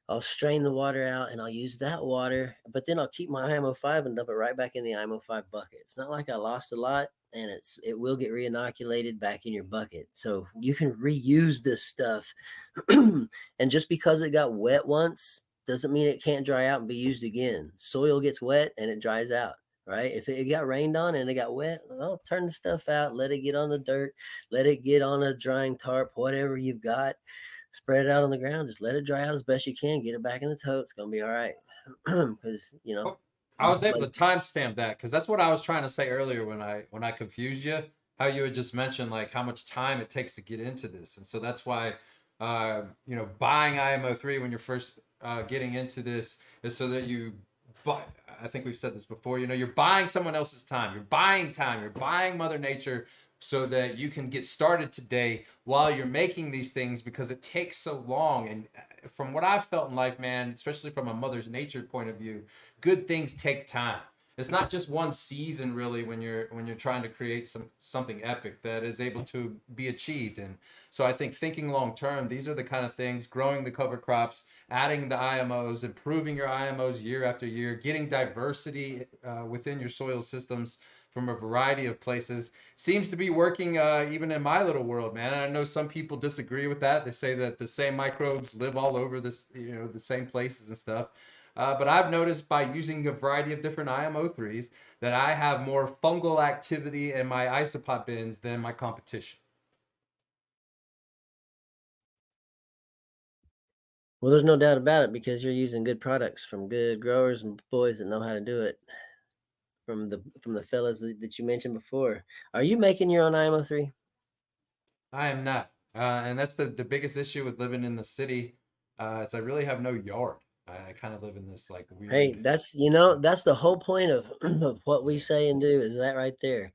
I'll strain the water out and I'll use that water, but then I'll keep my IMO5 and dump it right back in the IMO5 bucket. It's not like I lost a lot, and it will get re-inoculated back in your bucket. So you can reuse this stuff. And just because it got wet once doesn't mean it can't dry out and be used again. Soil gets wet and it dries out, right? If it got rained on and it got wet, well, turn the stuff out, let it get on the dirt, let it get on a drying tarp, whatever you've got, spread it out on the ground, just let it dry out as best you can, get it back in the tote. It's gonna be all right. Because Oh, I was able to timestamp that because that's what I was trying to say earlier when I confused you. How you had just mentioned like how much time it takes to get into this, and so that's why buying IMO3 when you're first getting into this is so that you buy. I think we've said this before. You're buying someone else's time. You're buying time. You're buying Mother Nature so that you can get started today while you're making these things because it takes so long. And from what I've felt in life, man, especially from a Mother's Nature point of view, good things take time. It's not just one season really when you're trying to create something epic that is able to be achieved. And so I think thinking long term, these are the kind of things: growing the cover crops, adding the IMOs, improving your IMOs year after year, getting diversity within your soil systems from a variety of places seems to be working even in my little world, man. And I know some people disagree with that. They say that the same microbes live all over the same places and stuff. But I've noticed by using a variety of different IMO3s that I have more fungal activity in my isopod bins than my competition. Well, there's no doubt about it because you're using good products from good growers and boys that know how to do it. From the fellas that you mentioned before. Are you making your own IMO3? I am not. And that's the biggest issue with living in the city, is I really have no yard. I kind of live in this like Hey, weird. that's the whole point of of what we say and do is that right there.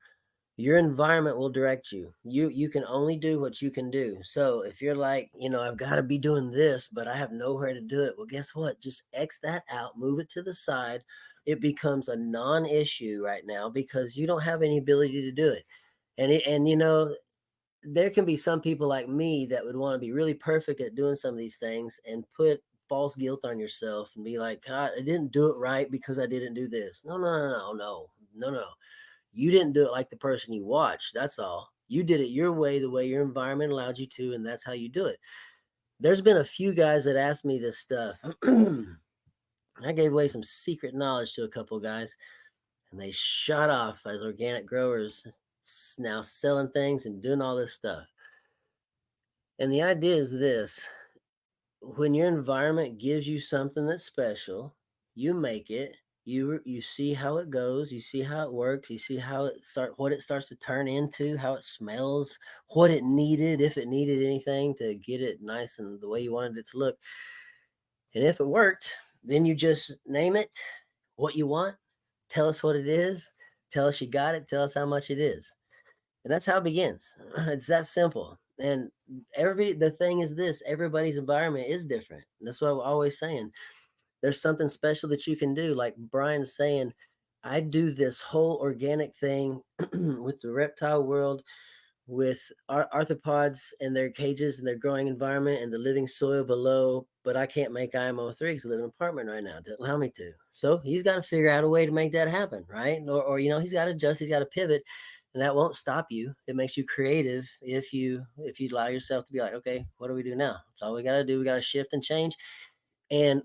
Your environment will direct you. You can only do what you can do. So if you're like, I've got to be doing this, but I have nowhere to do it. Well, guess what? Just X that out, move it to the side. It becomes a non-issue right now because you don't have any ability to do it. And there can be some people like me that would want to be really perfect at doing some of these things and put false guilt on yourself and be like, God, I didn't do it right because I didn't do this. No, no, no, no, no, no, no. You didn't do it like the person you watched. That's all. You did it your way, the way your environment allowed you to, and that's how you do it. There's been a few guys that asked me this stuff. I gave away some secret knowledge to a couple guys, and they shot off as organic growers, now selling things and doing all this stuff. And the idea is this: when your environment gives you something that's special, you make it. You see how it goes, you see how it works, you see how what it starts to turn into, how it smells, what it needed, if it needed anything to get it nice and the way you wanted it to look. And if it worked, then you just name it, what you want, tell us what it is, tell us you got it, tell us how much it is. And that's how it begins. It's that simple. And the thing is this, everybody's environment is different. That's what I'm always saying. There's something special that you can do. Like Brian's saying, I do this whole organic thing with the reptile world, with arthropods and their cages and their growing environment and the living soil below. But I can't make IMO3 because I live in an apartment right now. Doesn't allow me to. So he's got to figure out a way to make that happen, right? Or he's got to adjust. He's got to pivot, and that won't stop you. It makes you creative if you allow yourself to be like, okay, what do we do now? That's all we got to do. We got to shift and change. And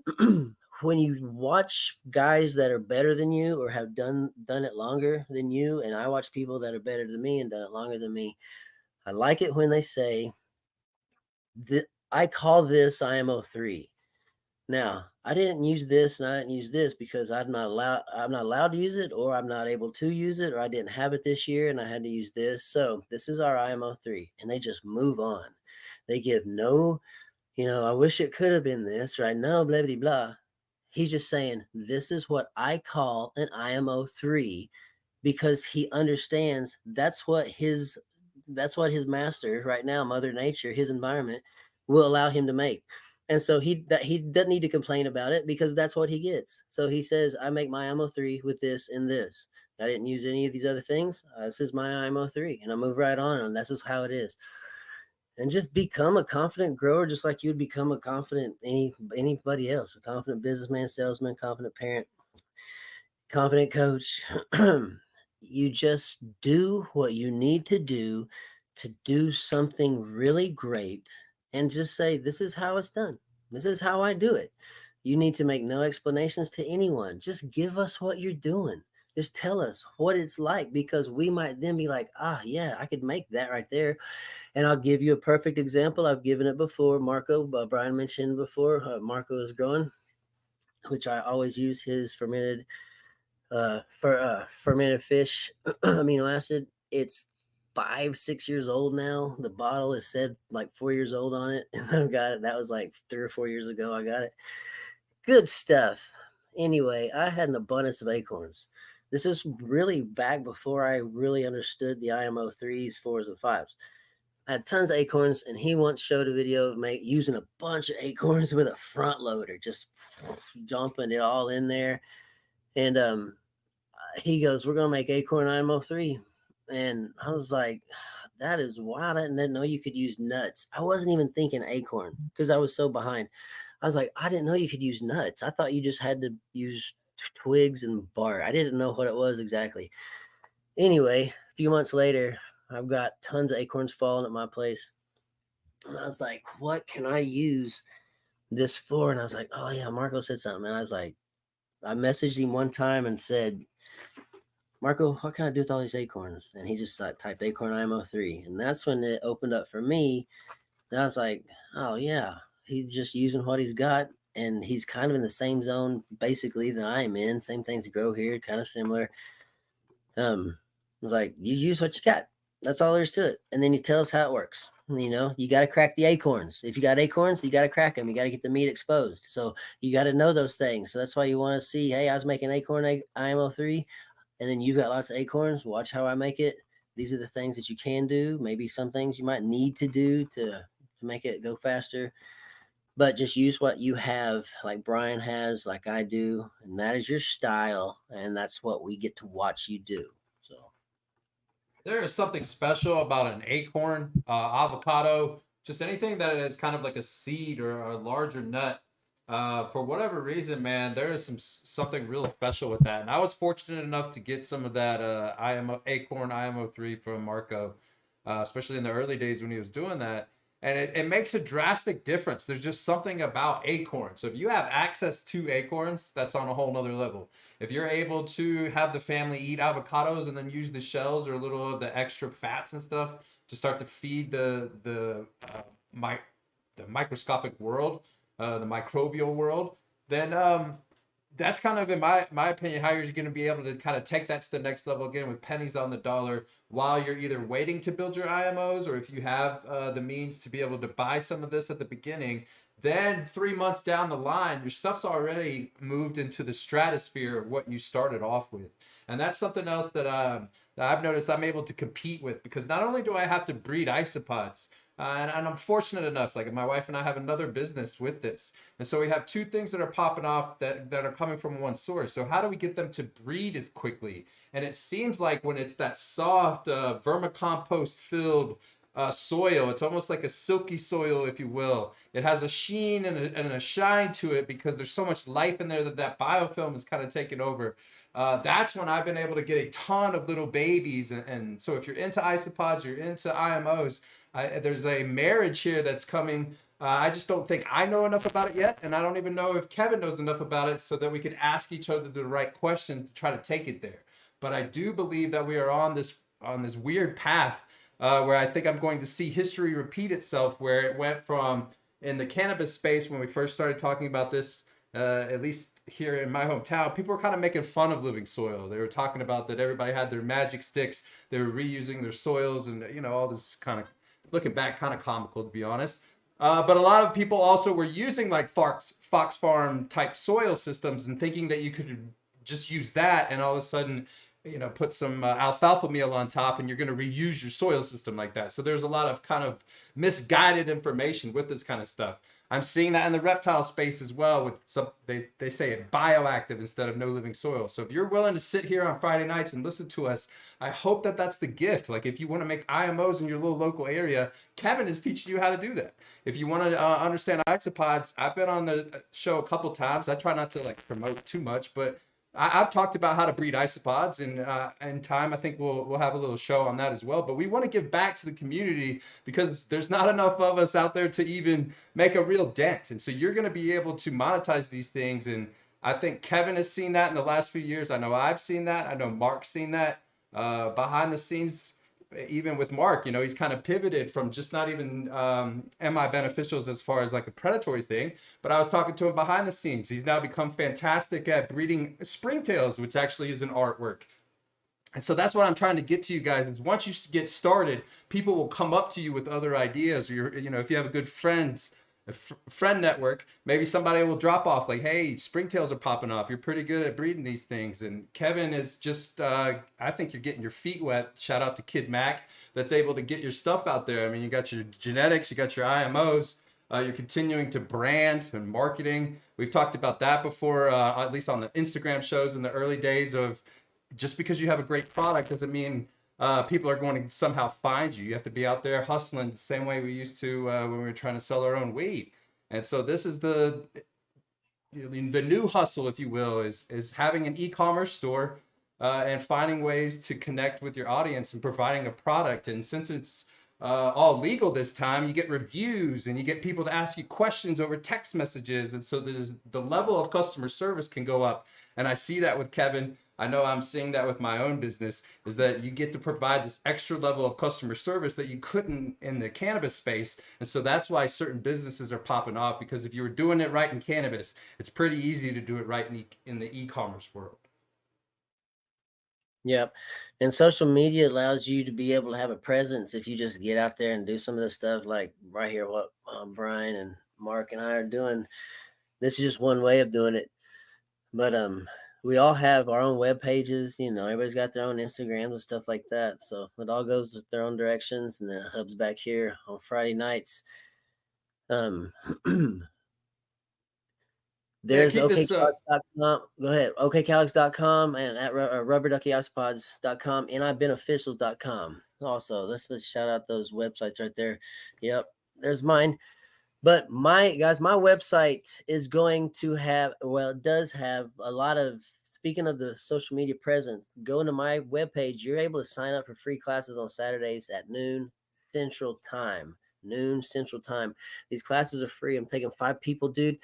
when you watch guys that are better than you or have done it longer than you, and I watch people that are better than me and done it longer than me, I like it when they say that I call this IMO3. Now, I didn't use this and I didn't use this because I'm not allowed to use it, or I'm not able to use it, or I didn't have it this year and I had to use this. So this is our IMO3. And they just move on. They give no, I wish it could have been this, right? No, blah blah blah. He's just saying this is what I call an IMO3 because he understands that's what his master right now, Mother Nature, his environment, will allow him to make. And so he doesn't need to complain about it because that's what he gets. So he says, I make my IMO3 with this and this. I didn't use any of these other things. This is my IMO3, and I move right on, and that's just how it is. And just become a confident grower, just like you would become a confident anybody else, a confident businessman, salesman, confident parent, confident coach. You just do what you need to do something really great, and just say, this is how it's done. This is how I do it. You need to make no explanations to anyone. Just give us what you're doing. Just tell us what it's like, because we might then be like, yeah, I could make that right there. And I'll give you a perfect example. I've given it before. Marco, Brian mentioned before, Marco is growing, which I always use his fermented fish amino acid. It's 5-6 years old now. The bottle is said like 4 years old on it, and I've got it. That was like 3 or 4 years ago. I got it. Good stuff. Anyway, I had an abundance of acorns. This is really back before I really understood the IMO threes, fours, and fives. I had tons of acorns, and he once showed a video of using a bunch of acorns with a front loader, just dumping it all in there. And he goes, "We're gonna make Acorn IMO3," and I was like, "That is wild! I didn't know you could use nuts." I wasn't even thinking acorn because I was so behind. I was like, "I didn't know you could use nuts. I thought you just had to use twigs and bark. I didn't know what it was exactly." Anyway, a few months later, I've got tons of acorns falling at my place, and I was like, "What can I use this for?" And I was like, "Oh yeah, Marco said something," and I was like, I messaged him one time and said, "Marco, what can I do with all these acorns?" And he just typed Acorn IMO3. And that's when it opened up for me. And I was like, oh, yeah. He's just using what he's got, and he's kind of in the same zone basically that I am in. Same things grow here, kind of similar. It's like you use what you got. That's all there is to it. And then you tell us how it works. You know, you got to crack the acorns. If you got acorns, you got to crack them. You got to get the meat exposed. So you got to know those things. So that's why you want to see, hey, I was making Acorn IMO3, and then you've got lots of acorns. Watch how I make it. These are the things that you can do. Maybe some things you might need to do to make it go faster. But just use what you have, like Brian has, like I do, and that is your style, and that's what we get to watch you do. So There is something special about an acorn, avocado, just anything that is kind of like a seed or a larger nut. For whatever reason, man, there is something real special with that. And I was fortunate enough to get some of that IMO Acorn IMO3 from Marco, especially in the early days when he was doing that. And it makes a drastic difference. There's just something about acorns. So if you have access to acorns, that's on a whole nother level. If you're able to have the family eat avocados and then use the shells or a little of the extra fats and stuff to start to feed the microscopic world, the microbial world, then that's kind of, in my opinion, how you're going to be able to kind of take that to the next level again with pennies on the dollar while you're either waiting to build your IMOs, or if you have the means to be able to buy some of this at the beginning. Then 3 months down the line, your stuff's already moved into the stratosphere of what you started off with. And that's something else that I've noticed I'm able to compete with, because not only do I have to breed isopods, and I'm fortunate enough, like my wife and I have another business with this. And so we have two things that are popping off that are coming from one source. So how do we get them to breed as quickly? And it seems like when it's that soft, vermicompost filled soil, it's almost like a silky soil, if you will. It has a sheen and a shine to it because there's so much life in there that biofilm is kind of taken over. That's when I've been able to get a ton of little babies. And so if you're into isopods, you're into IMOs, there's a marriage here that's coming. I just don't think I know enough about it yet, and I don't even know if Kevin knows enough about it so that we can ask each other the right questions to try to take it there. But I do believe that we are on this weird path where I think I'm going to see history repeat itself, where it went from in the cannabis space when we first started talking about this. At least here in my hometown, people were kind of making fun of living soil. They were talking about that everybody had their magic sticks, they were reusing their soils, and all this kind of, looking back, kind of comical, to be honest. But a lot of people also were using like Fox Farm type soil systems and thinking that you could just use that and all of a sudden, put some alfalfa meal on top and you're going to reuse your soil system like that. So there's a lot of kind of misguided information with this kind of stuff. I'm seeing that in the reptile space as well with some, they say it bioactive instead of no living soil. So if you're willing to sit here on Friday nights and listen to us, I hope that that's the gift. Like if you want to make IMOs in your little local area, Kevin is teaching you how to do that. If you want to understand isopods, I've been on the show a couple times. I try not to like promote too much, but I've talked about how to breed isopods, and in time I think we'll have a little show on that as well. But we want to give back to the community because there's not enough of us out there to even make a real dent. And so you're going to be able to monetize these things. And I think Kevin has seen that in the last few years. I know I've seen that. I know Mark's seen that behind the scenes. Even with Mark, he's kind of pivoted from just not even MI beneficials as far as like a predatory thing, but I was talking to him behind the scenes. He's now become fantastic at breeding springtails, which actually is an artwork. And so that's what I'm trying to get to you guys is once you get started, people will come up to you with other ideas, or if you have a good friend network, maybe somebody will drop off like, hey, springtails are popping off. You're pretty good at breeding these things. And Kevin is just, I think you're getting your feet wet. Shout out to Kid Mac that's able to get your stuff out there. I mean, you got your genetics, you got your IMOs. You're continuing to brand and marketing. We've talked about that before, at least on the Instagram shows in the early days of just because you have a great product doesn't mean people are going to somehow find you. You have to be out there hustling the same way we used to when we were trying to sell our own weed. And so this is the new hustle, if you will, is having an e-commerce store and finding ways to connect with your audience and providing a product. And since it's all legal this time, you get reviews and you get people to ask you questions over text messages. And so the level of customer service can go up. And I see that with Kevin. I know I'm seeing that with my own business, is that you get to provide this extra level of customer service that you couldn't in the cannabis space. And so that's why certain businesses are popping off, because if you were doing it right in cannabis, it's pretty easy to do it right in the e-commerce world. Yep. And social media allows you to be able to have a presence if you just get out there and do some of this stuff like right here, what Brian and Mark and I are doing. This is just one way of doing it. But we all have our own web pages, everybody's got their own Instagrams and stuff like that. So it all goes with their own directions, and then it hubs back here on Friday nights. Um Yeah, There's keep this okcalyx.com. Go ahead. okcalyx.com and at rubberduckyisopods.com and ibeneficials.com. Also, let's shout out those websites right there. Yep, there's mine. But my website is going to have, well, it does have a lot of, speaking of the social media presence, go into my webpage. You're able to sign up for free classes on Saturdays at noon Central Time. Noon Central Time. These classes are free. I'm taking 5 people, dude.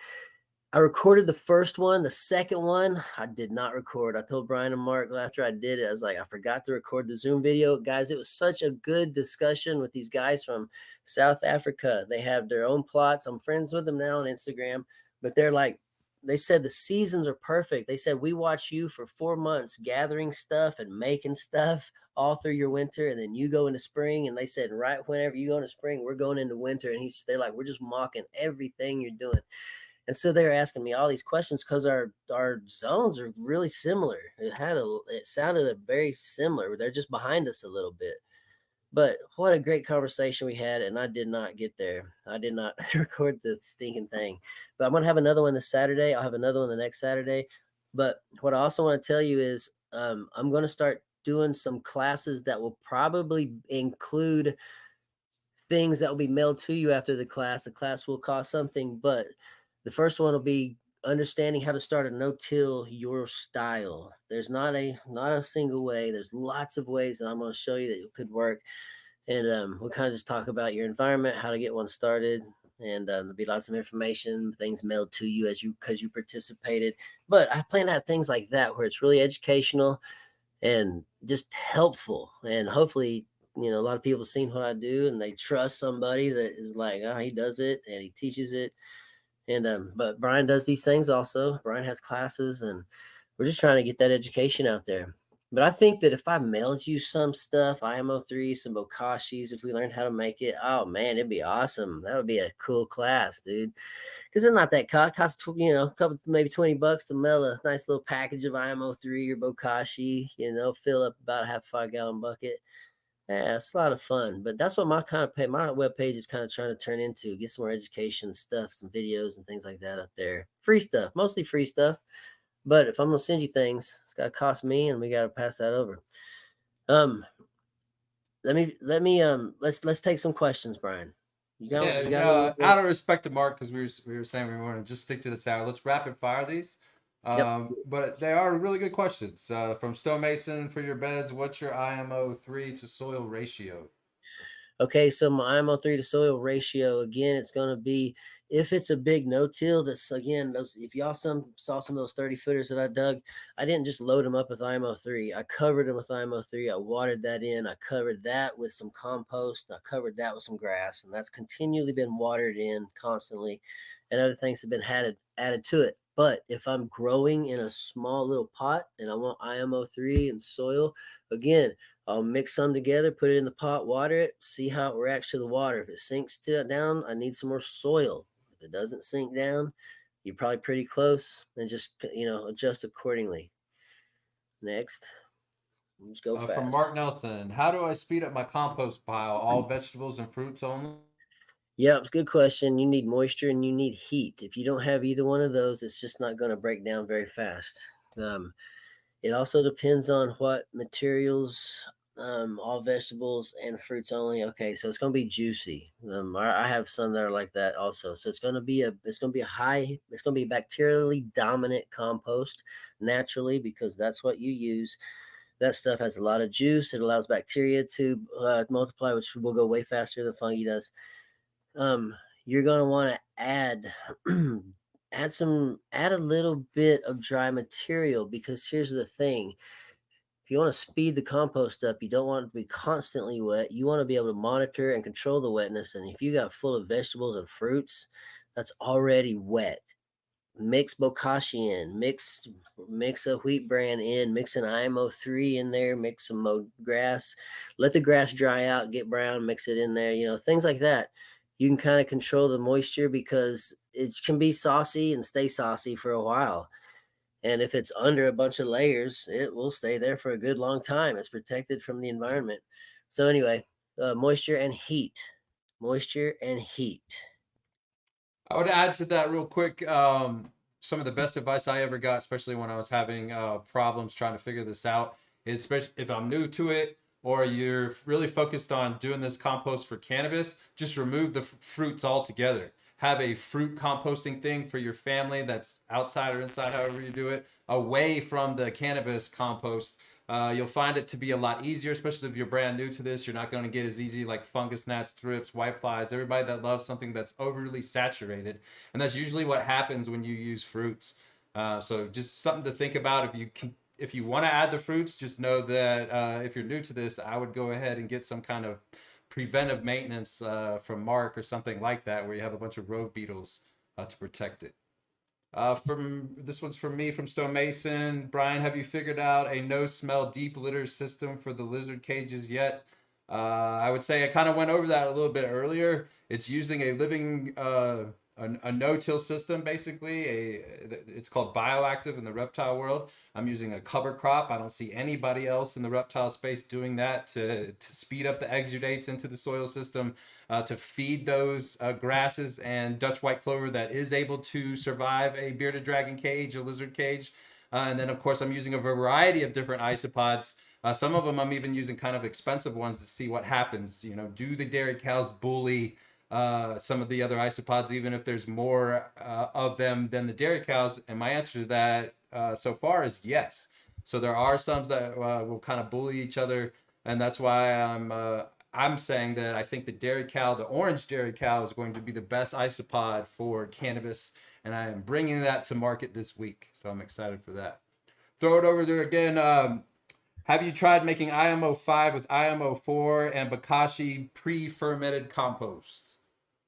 I recorded the first one. The second one, I did not record. I told Brian and Mark after I did it, I was like, I forgot to record the Zoom video. Guys, it was such a good discussion with these guys from South Africa. They have their own plots. I'm friends with them now on Instagram, but they're like, they said the seasons are perfect. They said, we watch you for 4 months gathering stuff and making stuff all through your winter, and then you go into spring. And they said, right whenever you go into spring, we're going into winter. And they're like, we're just mocking everything you're doing. And so they're asking me all these questions because our zones are really similar. It sounded very similar. They're just behind us a little bit. But what a great conversation we had, and I did not get there. I did not record the stinking thing. But I'm gonna have another one this Saturday. I'll have another one the next Saturday. But what I also want to tell you is I'm gonna start doing some classes that will probably include things that will be mailed to you after the class. The class will cost something, but the first one will be understanding how to start a no-till your style. There's not a single way. There's lots of ways that I'm going to show you that it could work. And we'll kind of just talk about your environment, how to get one started, and there'll be lots of information, things mailed to you because you participated. But I plan to have things like that where it's really educational and just helpful, and hopefully a lot of people have seen what I do and they trust somebody that is like, oh, he does it and he teaches it. And but Brian does these things also. Brian has classes, and we're just trying to get that education out there. But I think that if I mailed you some stuff, IMO3, some bokashis, if we learned how to make it, oh man, it'd be awesome. That would be a cool class, dude. Because it's not that cost, a couple, maybe $20 to mail a nice little package of IMO3 or bokashi, fill up about a half 5-gallon bucket. Yeah, it's a lot of fun, but that's what my web page is kind of trying to turn into. Get some more education stuff, some videos and things like that up there. Free stuff, mostly free stuff. But if I'm gonna send you things, it's gotta cost me, and we gotta pass that over. Um, let's take some questions, Brian. Yeah, You got anything? out of respect to Mark, because we were saying we want to just stick to this hour. Let's rapid fire these. Yep. But they are really good questions. From Stonemason, for your beds, what's your IMO3 to soil ratio? Okay, so my IMO3 to soil ratio, again, it's going to be, if it's a big no-till, that's again, those, if y'all saw some of those 30 footers that I dug, I didn't just load them up with IMO3. I covered them with IMO3. I watered that in. I covered that with some compost. I covered that with some grass, and that's continually been watered in constantly, and other things have been added to it. But if I'm growing in a small little pot and I want IMO3 and soil, again, I'll mix some together, put it in the pot, water it, see how it reacts to the water. If it sinks down, I need some more soil. If it doesn't sink down, you're probably pretty close, and just adjust accordingly. Next, let's go From fast. Mark Nelson, how do I speed up my compost pile? All vegetables and fruits only? Yeah, it's a good question. You need moisture and you need heat. If you don't have either one of those, it's just not going to break down very fast. Um, It also depends on what materials, all vegetables and fruits only. Okay, so it's going to be juicy. I have some that are like that also. So it's going to be it's going to be bacterially dominant compost naturally, because that's what you use. That stuff has a lot of juice. It allows bacteria to multiply, which will go way faster than fungi does. You're going to want to add add a little bit of dry material, because here's the thing. If you want to speed the compost up, you don't want it to be constantly wet. You want to be able to monitor and control the wetness. And if you got full of vegetables and fruits that's already wet, mix bokashi in, mix a wheat bran in, mix an IMO3 in there, mix some grass, let the grass dry out, get brown, mix it in there, things like that. You can kind of control the moisture, because it can be saucy and stay saucy for a while. And if it's under a bunch of layers, it will stay there for a good long time. It's protected from the environment. So anyway, moisture and heat. Moisture and heat. I would add to that real quick. Some of the best advice I ever got, especially when I was having problems trying to figure this out, is especially if I'm new to it or you're really focused on doing this compost for cannabis, just remove the fruits altogether. Have a fruit composting thing for your family that's outside or inside, however you do it, away from the cannabis compost. You'll find it to be a lot easier, especially if you're brand new to this. You're not going to get as easy like fungus gnats, thrips, whiteflies, everybody that loves something that's overly saturated. And that's usually what happens when you use fruits. So just something to think about. If you want to add the fruits, just know that if you're new to this, I would go ahead and get some kind of preventive maintenance from Mark or something like that, where you have a bunch of rove beetles to protect it. From this one's from me from Stone Mason. Brian, have you figured out a no smell deep litter system for the lizard cages yet? I would say I kind of went over that a little bit earlier. It's using a living a no-till system basically. It's called Bioactive in the reptile world. I'm using a cover crop. I don't see anybody else in the reptile space doing that to speed up the exudates into the soil system, to feed those grasses and Dutch white clover that is able to survive a bearded dragon cage, a lizard cage. And then, of course, I'm using a variety of different isopods. Some of them I'm even using kind of expensive ones to see what happens. Do the dairy cows bully some of the other isopods, even if there's more of them than the dairy cows? And my answer to that so far is yes. So there are some that will kind of bully each other, and that's why I'm saying that I think the dairy cow, the orange dairy cow, is going to be the best isopod for cannabis, and I am bringing that to market this week. So I'm excited for that. Throw it over there again. Have you tried making IMO5 with IMO4 and Bokashi pre-fermented compost?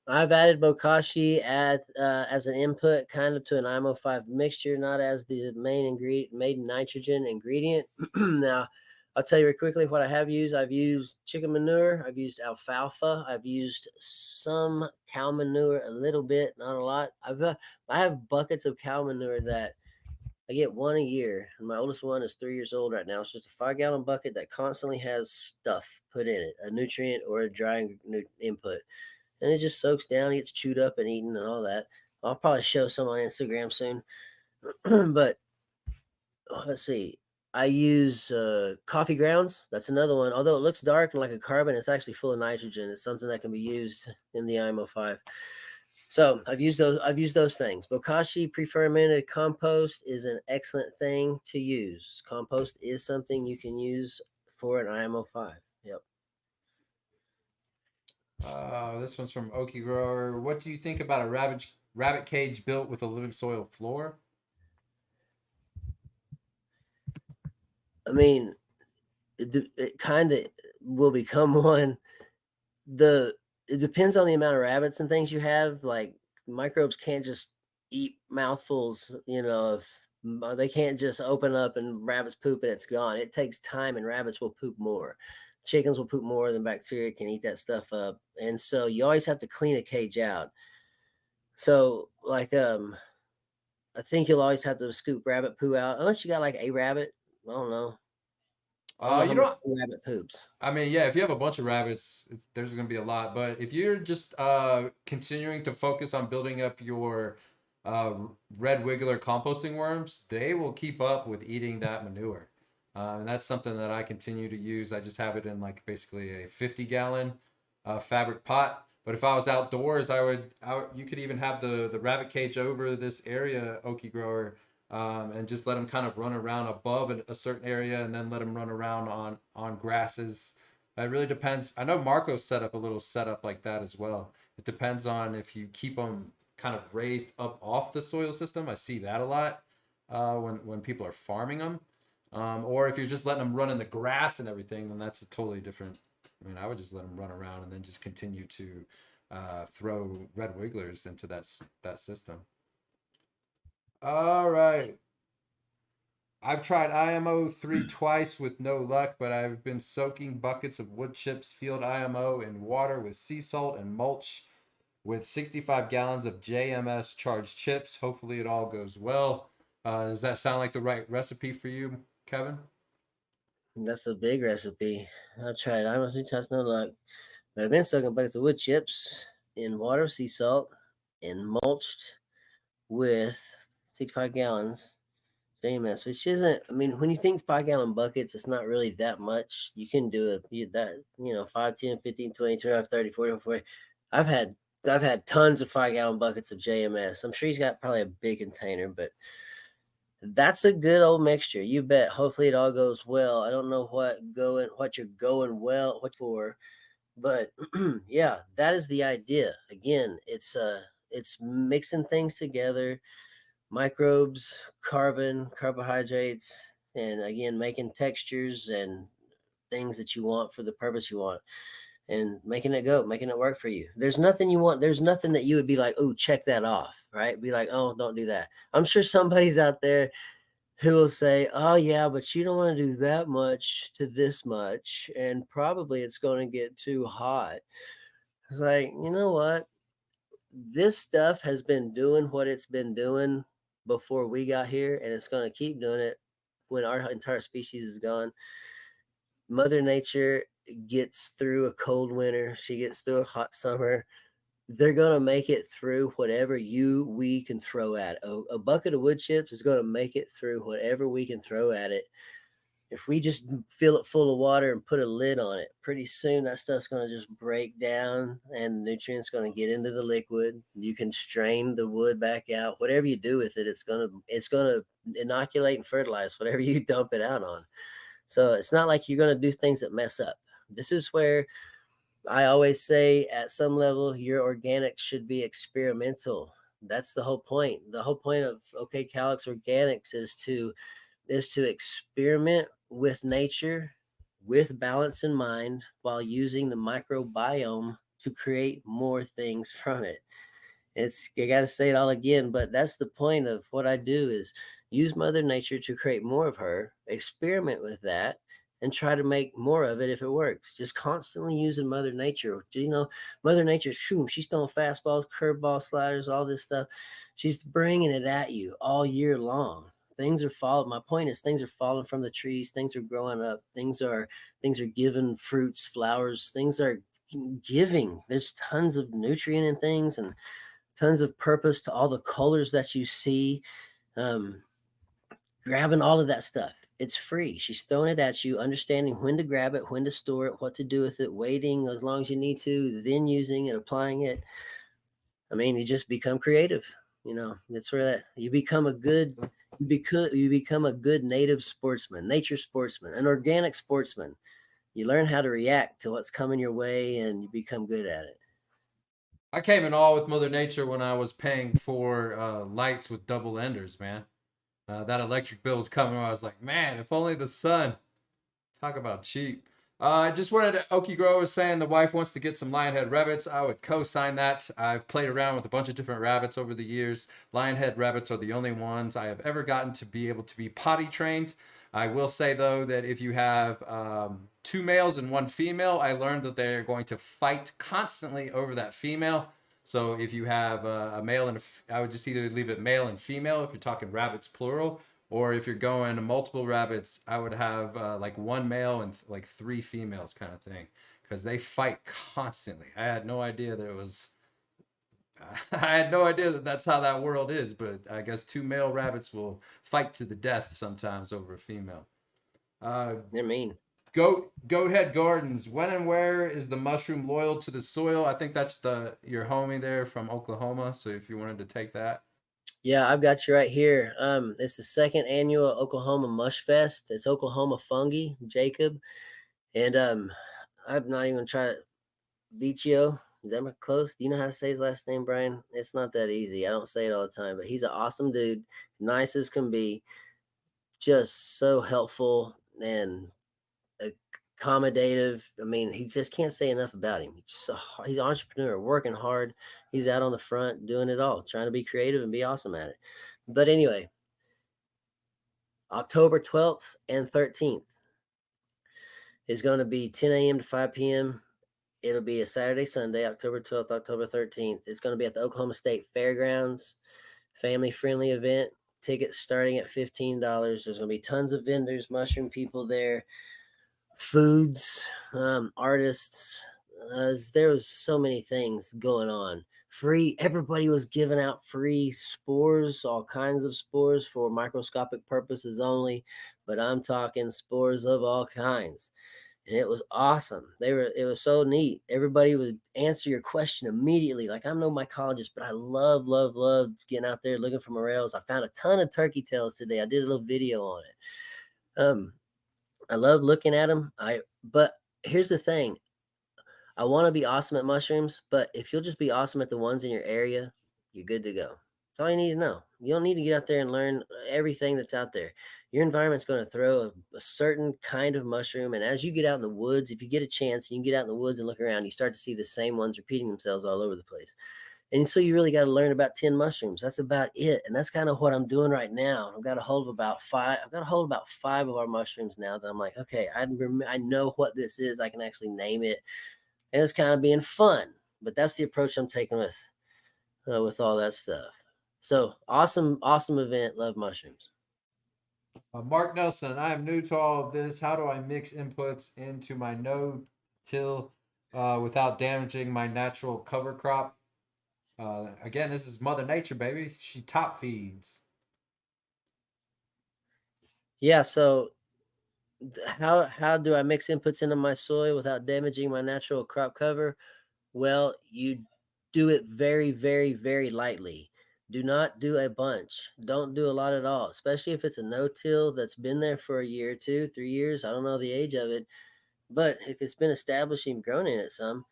I've added bokashi as an input, kind of to an IMO5 mixture, not as the main nitrogen ingredient. Now, I'll tell you real quickly what I have used. I've used chicken manure. I've used alfalfa. I've used some cow manure, a little bit, not a lot. I have buckets of cow manure that I get one a year, and my oldest one is 3 years old right now. It's just a 5 gallon bucket that constantly has stuff put in it, a nutrient or a drying input, and it just soaks down, gets chewed up and eaten and all that. I'll probably show some on Instagram soon. But let's see. I use coffee grounds. That's another one. Although it looks dark and like a carbon, it's actually full of nitrogen. It's something that can be used in the IMO5. So I've used those. I've used those things. Bokashi pre-fermented compost is an excellent thing to use. Compost is something you can use for an IMO5. Yep. This one's from Okie Grower. What do you think about a rabbit cage built with a living soil floor? I mean, it kind of will become one. The It depends on the amount of rabbits and things you have. Like, microbes can't just eat mouthfuls, they can't just open up and rabbits poop and it's gone. It takes time, and rabbits will poop more. Chickens will poop more than bacteria can eat that stuff up. And so you always have to clean a cage out. So, like, I think you'll always have to scoop rabbit poo out unless you got like a rabbit. I don't know. I don't know how You much don't. a rabbit poops. I mean, yeah, if you have a bunch of rabbits, there's going to be a lot. But if you're just continuing to focus on building up your uh, red wiggler composting worms, they will keep up with eating that manure. And that's something that I continue to use. I just have it in like basically a 50-gallon fabric pot. But if I was outdoors, you could even have the rabbit cage over this area, Okie Grower, and just let them kind of run around above a certain area, and then let them run around on grasses. It really depends. I know Marco set up a little setup like that as well. It depends on if you keep them kind of raised up off the soil system. I see that a lot when people are farming them. Or if you're just letting them run in the grass and everything, then that's a totally different. I mean, I would just let them run around and then just continue to throw red wigglers into that system. All right. I've tried IMO3 twice with no luck, but I've been soaking buckets of wood chips field IMO in water with sea salt and mulch with 65 gallons of JMS charged chips. Hopefully it all goes well. Does that sound like the right recipe for you, Kevin? That's a big recipe. I've tried IMO 3 times, no luck. But I've been soaking buckets of wood chips in water, sea salt, and mulched with 65 gallons JMS, which isn't. I mean, when you think 5 gallon buckets, it's not really that much. You can do it. That 5, 10, 15, 20, 25, 30, 40, 40. I've had I've had tons of 5 gallon buckets of JMS. I'm sure he's got probably a big container, but that's a good old mixture. You bet. Hopefully it all goes well. I don't know what you're going well what for, but yeah, that is the idea. Again, it's mixing things together, microbes, carbon, carbohydrates, and again making textures and things that you want for the purpose you want and making it work for you. There's nothing you want. There's nothing that you would be like, oh, check that off, right? Be like, oh, don't do that. I'm sure somebody's out there who will say, oh, yeah, but you don't want to do that much to this much. And probably it's going to get too hot. It's like, you know what? This stuff has been doing what it's been doing before we got here, and it's going to keep doing it when our entire species is gone. Mother Nature gets through a cold winter, she gets through a hot summer. They're going to make it through whatever we can throw at it. A bucket of wood chips is going to make it through whatever we can throw at it. If we just fill it full of water and put a lid on it, pretty soon that stuff's going to just break down and nutrients going to get into the liquid. You can strain the wood back out. Whatever you do with it, it's going to inoculate and fertilize whatever you dump it out on. So it's not like you're going to do things that mess up. This is where I always say at some level your organics should be experimental. That's the whole point. The whole point of OK Calyx Organics is to experiment with nature with balance in mind while using the microbiome to create more things from it. It's I got to say it all again, but that's the point of what I do is use Mother Nature to create more of her, experiment with that, and try to make more of it if it works. Just constantly using Mother Nature. Mother Nature's shoom, she's throwing fastballs, curveball sliders, all this stuff. She's bringing it at you all year long. Things are falling. My point is, things are falling from the trees. Things are growing up. Things are giving fruits, flowers. Things are giving. There's tons of nutrient in things and tons of purpose to all the colors that you see. Um, Grabbing all of that stuff. It's free. She's throwing it at you, understanding when to grab it, when to store it, what to do with it, waiting as long as you need to, then using it, applying it. I mean, you just become creative. That's where that you become a good native sportsman, nature sportsman, an organic sportsman. You learn how to react to what's coming your way and you become good at it. I came in awe with Mother Nature when I was paying for lights with double enders, man. That electric bill was coming. I was like, man, if only the sun. Talk about cheap. I just wanted to, Okie Grow was saying the wife wants to get some lionhead rabbits. I would co-sign that. I've played around with a bunch of different rabbits over the years. Lionhead rabbits are the only ones I have ever gotten to be able to be potty trained. I will say though that if you have two males and one female, I learned that they're going to fight constantly over that female. So if you have a male and I would just either leave it male and female if you're talking rabbits plural, or if you're going to multiple rabbits, I would have like one male and like three females kind of thing, because they fight constantly. I had no idea that it was. I had no idea that that's how that world is, but I guess two male rabbits will fight to the death sometimes over a female. Uh, They're mean. Goathead Gardens. When and where is the mushroom loyal to the soil? I think that's your homie there from Oklahoma. So if you wanted to take that. Yeah, I've got you right here. It's the second annual Oklahoma Mush Fest. It's Oklahoma Fungi, Jacob. And I'm not even trying to beat you. Is that close? Do you know how to say his last name, Brian? It's not that easy. I don't say it all the time, but he's an awesome dude, nice as can be, just so helpful and accommodative. I mean, he just can't say enough about him. He's an entrepreneur, working hard. He's out on the front doing it all, trying to be creative and be awesome at it. But anyway, October 12th and 13th is going to be 10 a.m. to 5 p.m. It'll be a Saturday, Sunday, October 12th, October 13th. It's going to be at the Oklahoma State Fairgrounds, family friendly event. Tickets starting at $15. There's going to be tons of vendors, mushroom people there, foods, artists. There was so many things going on. Free, everybody was giving out free spores, all kinds of spores for microscopic purposes only, but I'm talking spores of all kinds. And it was awesome. It was so neat. Everybody would answer your question immediately. Like, I'm no mycologist, but I love getting out there looking for morels. I found a ton of turkey tails today. I did a little video on it. I love looking at them. But here's the thing. I want to be awesome at mushrooms, but if you'll just be awesome at the ones in your area, you're good to go. That's all you need to know. You don't need to get out there and learn everything that's out there. Your environment's going to throw a certain kind of mushroom. And as you get out in the woods, if you get a chance and you can get out in the woods and look around, you start to see the same ones repeating themselves all over the place. And so you really got to learn about 10 mushrooms. That's about it. And that's kind of what I'm doing right now. I've got a hold of about five. I've got a hold of about 5 of our mushrooms now that I'm like, okay, I know what this is. I can actually name it. And it's kind of being fun. But that's the approach I'm taking with all that stuff. So awesome event. Love mushrooms. Mark Nelson, I am new to all of this. How do I mix inputs into my no-till without damaging my natural cover crop? Again, this is Mother Nature, baby. She top feeds. Yeah. So how do I mix inputs into my soil without damaging my natural crop cover? Well, you do it very, very, very lightly. Do not do a bunch. Don't do a lot at all, especially if it's a no-till that's been there for a year, 2, 3 years. I don't know the age of it, but if it's been established, you've grown in it some.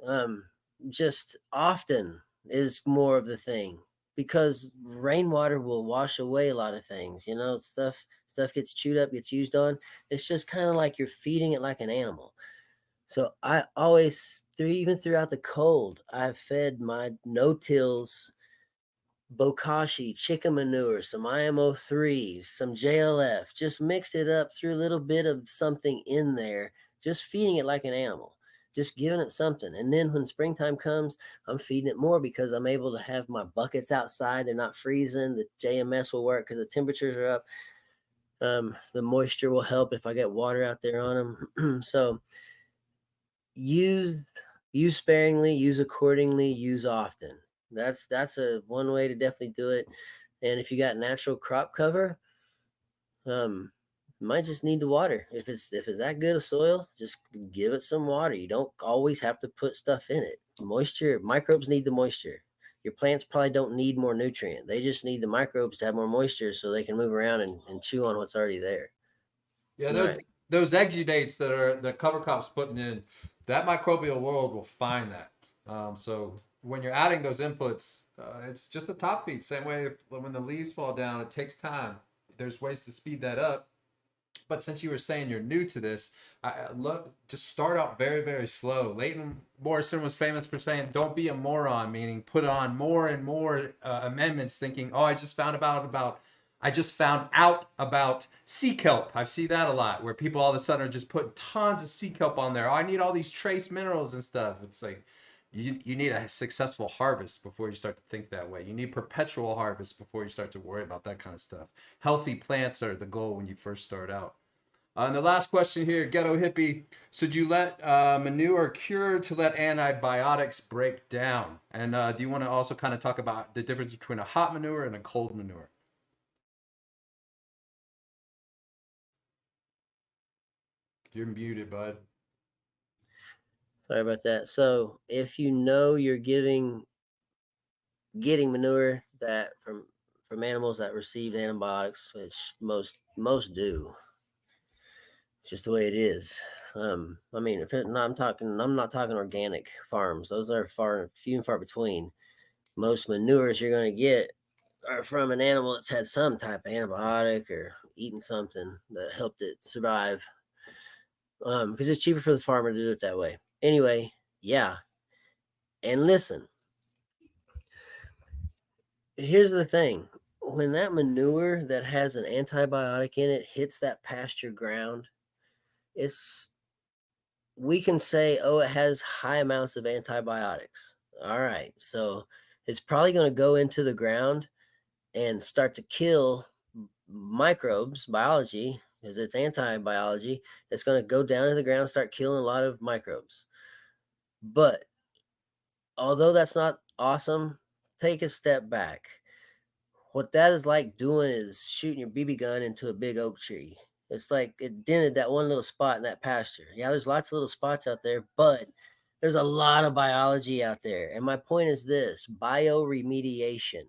Um, just often is more of the thing because rainwater will wash away a lot of things. Stuff gets chewed up, gets used on. It's just kind of like you're feeding it like an animal. So I always, even throughout the cold, I've fed my no-tills bokashi, chicken manure, some IMO3, some JLF, just mixed it up, threw a little bit of something in there, just feeding it like an animal, just giving it something. And then when springtime comes, I'm feeding it more because I'm able to have my buckets outside. They're not freezing. The JMS will work because the temperatures are up. The moisture will help if I get water out there on them. So use use sparingly, use accordingly, use often. That's a one way to definitely do it. And if you got natural crop cover, um, you might just need to water. If it's that good of soil, just give it some water. You don't always have to put stuff in it. Moisture, microbes need the moisture. Your plants probably don't need more nutrient. They just need the microbes to have more moisture so they can move around and chew on what's already there. Yeah, All those right. those exudates that are the cover crops putting in, that microbial world will find that. So when you're adding those inputs, it's just a top feed. Same way when the leaves fall down, it takes time. There's ways to speed that up. But since you were saying you're new to this, I love just start out very, very slow. Leighton Morrison was famous for saying, "Don't be a moron," meaning put on more and more amendments, thinking, "Oh, I just found out about sea kelp." I see that a lot, where people all of a sudden are just putting tons of sea kelp on there. Oh, I need all these trace minerals and stuff. It's like you need a successful harvest before you start to think that way. You need perpetual harvest before you start to worry about that kind of stuff. Healthy plants are the goal when you first start out. And the last question here, Ghetto Hippie, should you let manure cure to let antibiotics break down? And do you want to also kind of talk about the difference between a hot manure and a cold manure? You're muted, bud. Sorry about that. So if you know you're getting manure that from animals that received antibiotics, which most do, It's just the way it is. I mean, if it, no, I'm not talking organic farms. Those are few and far between. Most manures you're going to get are from an animal that's had some type of antibiotic or eaten something that helped it survive. Because it's cheaper for the farmer to do it that way. Anyway, yeah. And listen, here's the thing. When that manure that has an antibiotic in it hits that pasture ground, it's we can say, oh, it has high amounts of antibiotics. All right. So it's probably going to go into the ground and start to kill microbes, biology, because it's anti-biology. It's going to go down to the ground and start killing a lot of microbes. But although that's not awesome, take a step back. What that is like doing is shooting your BB gun into a big oak tree. It's like it dented that one little spot in that pasture. Yeah, there's lots of little spots out there, but there's a lot of biology out there. And my point is this: bioremediation.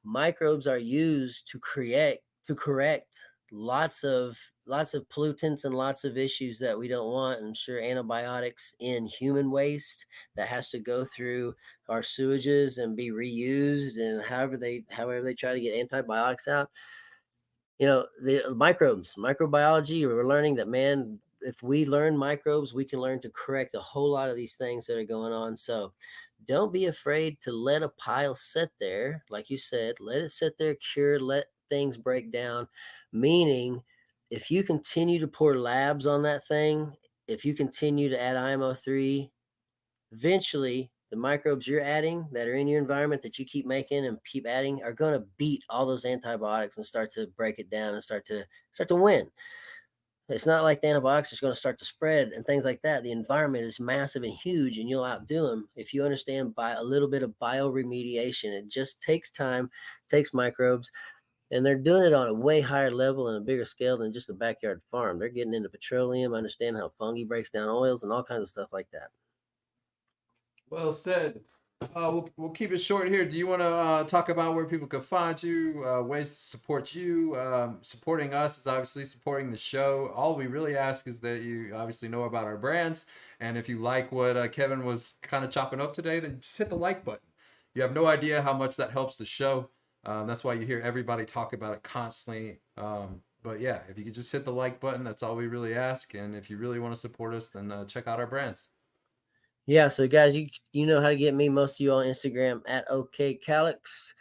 Microbes are used to correct lots of pollutants and lots of issues that we don't want. I'm sure antibiotics in human waste that has to go through our sewages and be reused, and however they try to get antibiotics out. The microbes, microbiology, we're learning that, man, if we learn microbes, we can learn to correct a whole lot of these things that are going on. So don't be afraid to let a pile sit there. Like you said, let it sit there, cure, let things break down. Meaning, if you continue to pour labs on that thing, if you continue to add IMO3, eventually the microbes you're adding that are in your environment that you keep making and keep adding are going to beat all those antibiotics and start to break it down and start to win. It's not like the antibiotics are going to start to spread and things like that. The environment is massive and huge, and you'll outdo them if you understand by a little bit of bioremediation. It just takes time, takes microbes, and they're doing it on a way higher level and a bigger scale than just a backyard farm. They're getting into petroleum, understand how fungi breaks down oils and all kinds of stuff like that. Well said. We'll keep it short here. Do you want to talk about where people can find you, ways to support you? Supporting us is obviously supporting the show. All we really ask is that you obviously know about our brands, and if you like what Kevin was kind of chopping up today, then just hit the like button. You have no idea how much that helps the show. That's why you hear everybody talk about it constantly. But yeah, if you could just hit the like button, that's all we really ask. And if you really want to support us, then check out our brands. Yeah, so guys, you know how to get me. Most of you on Instagram at OKCalix,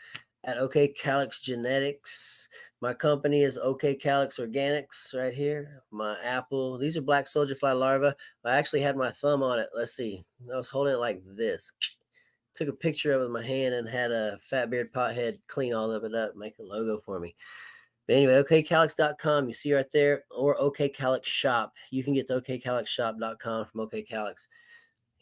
at OKCalix Genetics. My company is OKCalix Organics right here. My apple. These are black soldier fly larvae. I actually had my thumb on it. Let's see. I was holding it like this. Took a picture of it with my hand and had a fat beard pothead clean all of it up, make a logo for me. But anyway, okcalix.com, you see right there, or OKCalix Shop. You can get to okcalixshop.com from OKCalix.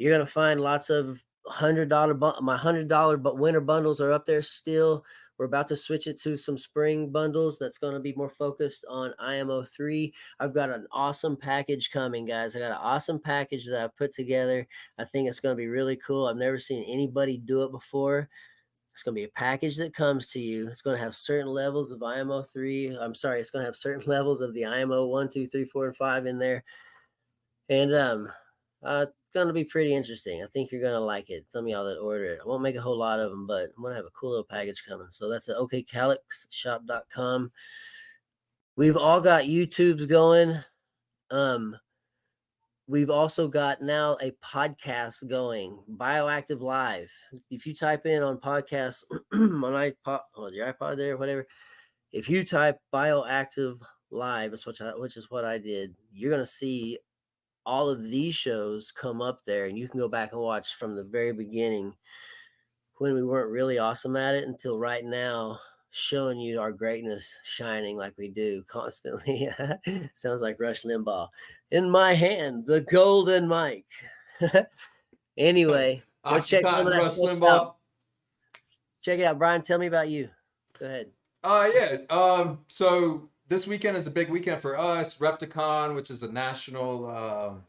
You're gonna find lots of my $100 but winter bundles are up there still. We're about to switch it to some spring bundles that's going to be more focused on IMO3. I've got an awesome package coming, guys. I got an awesome package that I put together. I think it's going to be really cool. I've never seen anybody do it before. It's going to be a package that comes to you. It's going to have certain levels of IMO3. I'm sorry, it's going to have certain levels of the IMO 1, 2, 3, 4, and 5 in there. And it's gonna be pretty interesting. I think you're gonna like it. Some of y'all that order it. I won't make a whole lot of them, but I'm gonna have a cool little package coming. So that's at okcalixshop.com. We've all got YouTubes going. Um, we've also got now a podcast going, Bioactive Live. If you type in on podcasts on iPod, your iPod there, whatever. If you type Bioactive Live, which is what I did, you're gonna see all of these shows come up there, and you can go back and watch from the very beginning when we weren't really awesome at it until right now, showing you our greatness shining like we do constantly. Sounds like Rush Limbaugh. In my hand, the golden mic. Anyway, go check some Oxycontin of that Rush stuff out. Limbaugh. Check it out. Brian, tell me about you. Go ahead. Yeah. So this weekend is a big weekend for us. Repticon, which is a national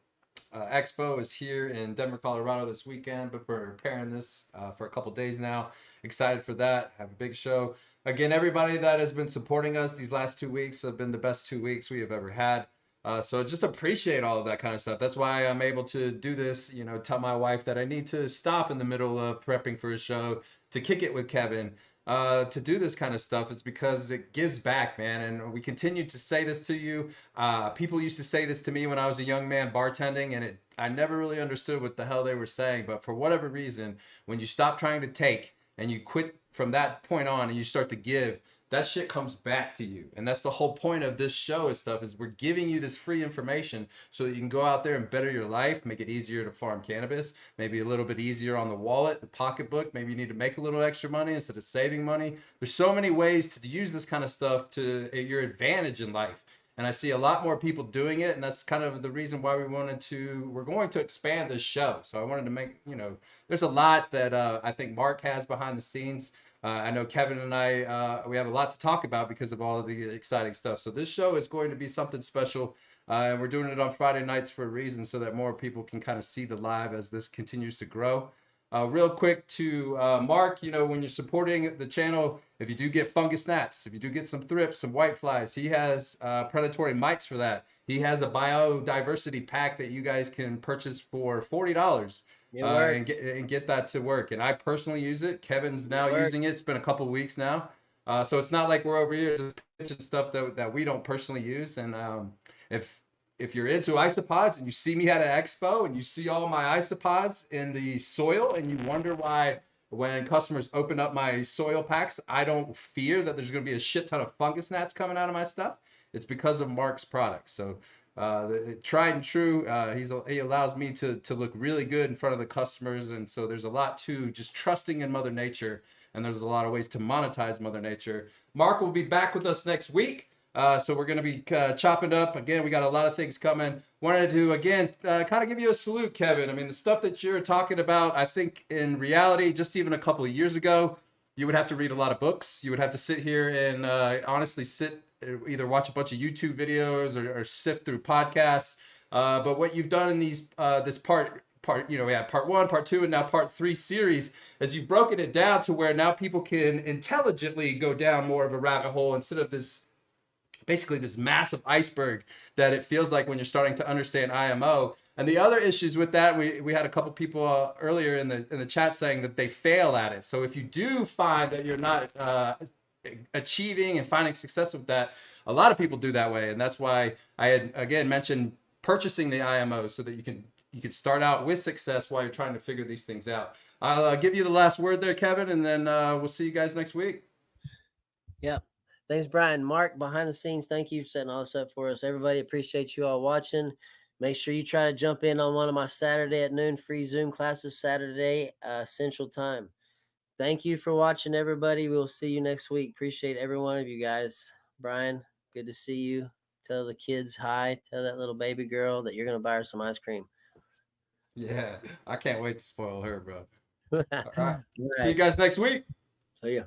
expo, is here in Denver, Colorado this weekend. But we're preparing this for a couple days now. Excited for that. Have a big show. Again, everybody that has been supporting us these last 2 weeks have been the best 2 weeks we have ever had. So just appreciate all of that kind of stuff. That's why I'm able to do this, tell my wife that I need to stop in the middle of prepping for a show to kick it with Kevin, to do this kind of stuff. It's because it gives back, man. And we continue to say this to you. People used to say this to me when I was a young man bartending, and I never really understood what the hell they were saying. But for whatever reason, when you stop trying to take and you quit from that point on and you start to give, that shit comes back to you. And that's the whole point of this show and stuff, is we're giving you this free information so that you can go out there and better your life, make it easier to farm cannabis, maybe a little bit easier on the wallet, the pocketbook. Maybe you need to make a little extra money instead of saving money. There's so many ways to use this kind of stuff to your advantage in life. And I see a lot more people doing it, and that's kind of the reason why we're going to expand this show. So I wanted to make, there's a lot that I think Mark has behind the scenes. I know Kevin and I, we have a lot to talk about because of all of the exciting stuff. So this show is going to be something special. And we're doing it on Friday nights for a reason, so that more people can kind of see the live as this continues to grow. Real quick to Mark, when you're supporting the channel, if you do get fungus gnats, if you do get some thrips, some white flies, he has predatory mites for that. He has a biodiversity pack that you guys can purchase for $40, It and works. get that to work. And I personally use it. Kevin's It now works. using it. It's been a couple weeks now. So it's not like we're over here just pitching stuff that we don't personally use. And if if you're into isopods and you see me at an expo and you see all my isopods in the soil and you wonder why when customers open up my soil packs, I don't fear that there's going to be a shit ton of fungus gnats coming out of my stuff, it's because of Mark's products. So tried and true. He allows me to look really good in front of the customers, and so there's a lot to just trusting in Mother Nature, and there's a lot of ways to monetize Mother Nature. Mark will be back with us next week. So we're going to be chopping up. Again, we got a lot of things coming. Wanted to, again, kind of give you a salute, Kevin. I mean, the stuff that you're talking about, I think in reality, just even a couple of years ago, you would have to read a lot of books. You would have to sit here and honestly either watch a bunch of YouTube videos or sift through podcasts. But what you've done in this we have part one, part two, and now part three series, as you've broken it down to where now people can intelligently go down more of a rabbit hole instead of basically this massive iceberg that it feels like when you're starting to understand IMO. And the other issues with that, we had a couple people earlier in the chat saying that they fail at it. So if you do find that you're not achieving and finding success with that, a lot of people do that way, and that's why I had again mentioned purchasing the IMO so that you can start out with success while you're trying to figure these things out. I'll give you the last word there, Kevin, and then we'll see you guys next week. Yep. Thanks, Brian. Mark, behind the scenes, thank you for setting all this up for us. Everybody, appreciate you all watching. Make sure you try to jump in on one of my Saturday at noon free Zoom classes, Saturday Central Time. Thank you for watching, everybody. We'll see you next week. Appreciate every one of you guys. Brian, good to see you. Tell the kids hi. Tell that little baby girl that you're going to buy her some ice cream. Yeah, I can't wait to spoil her, bro. All All right. See you right. guys next week. So, yeah.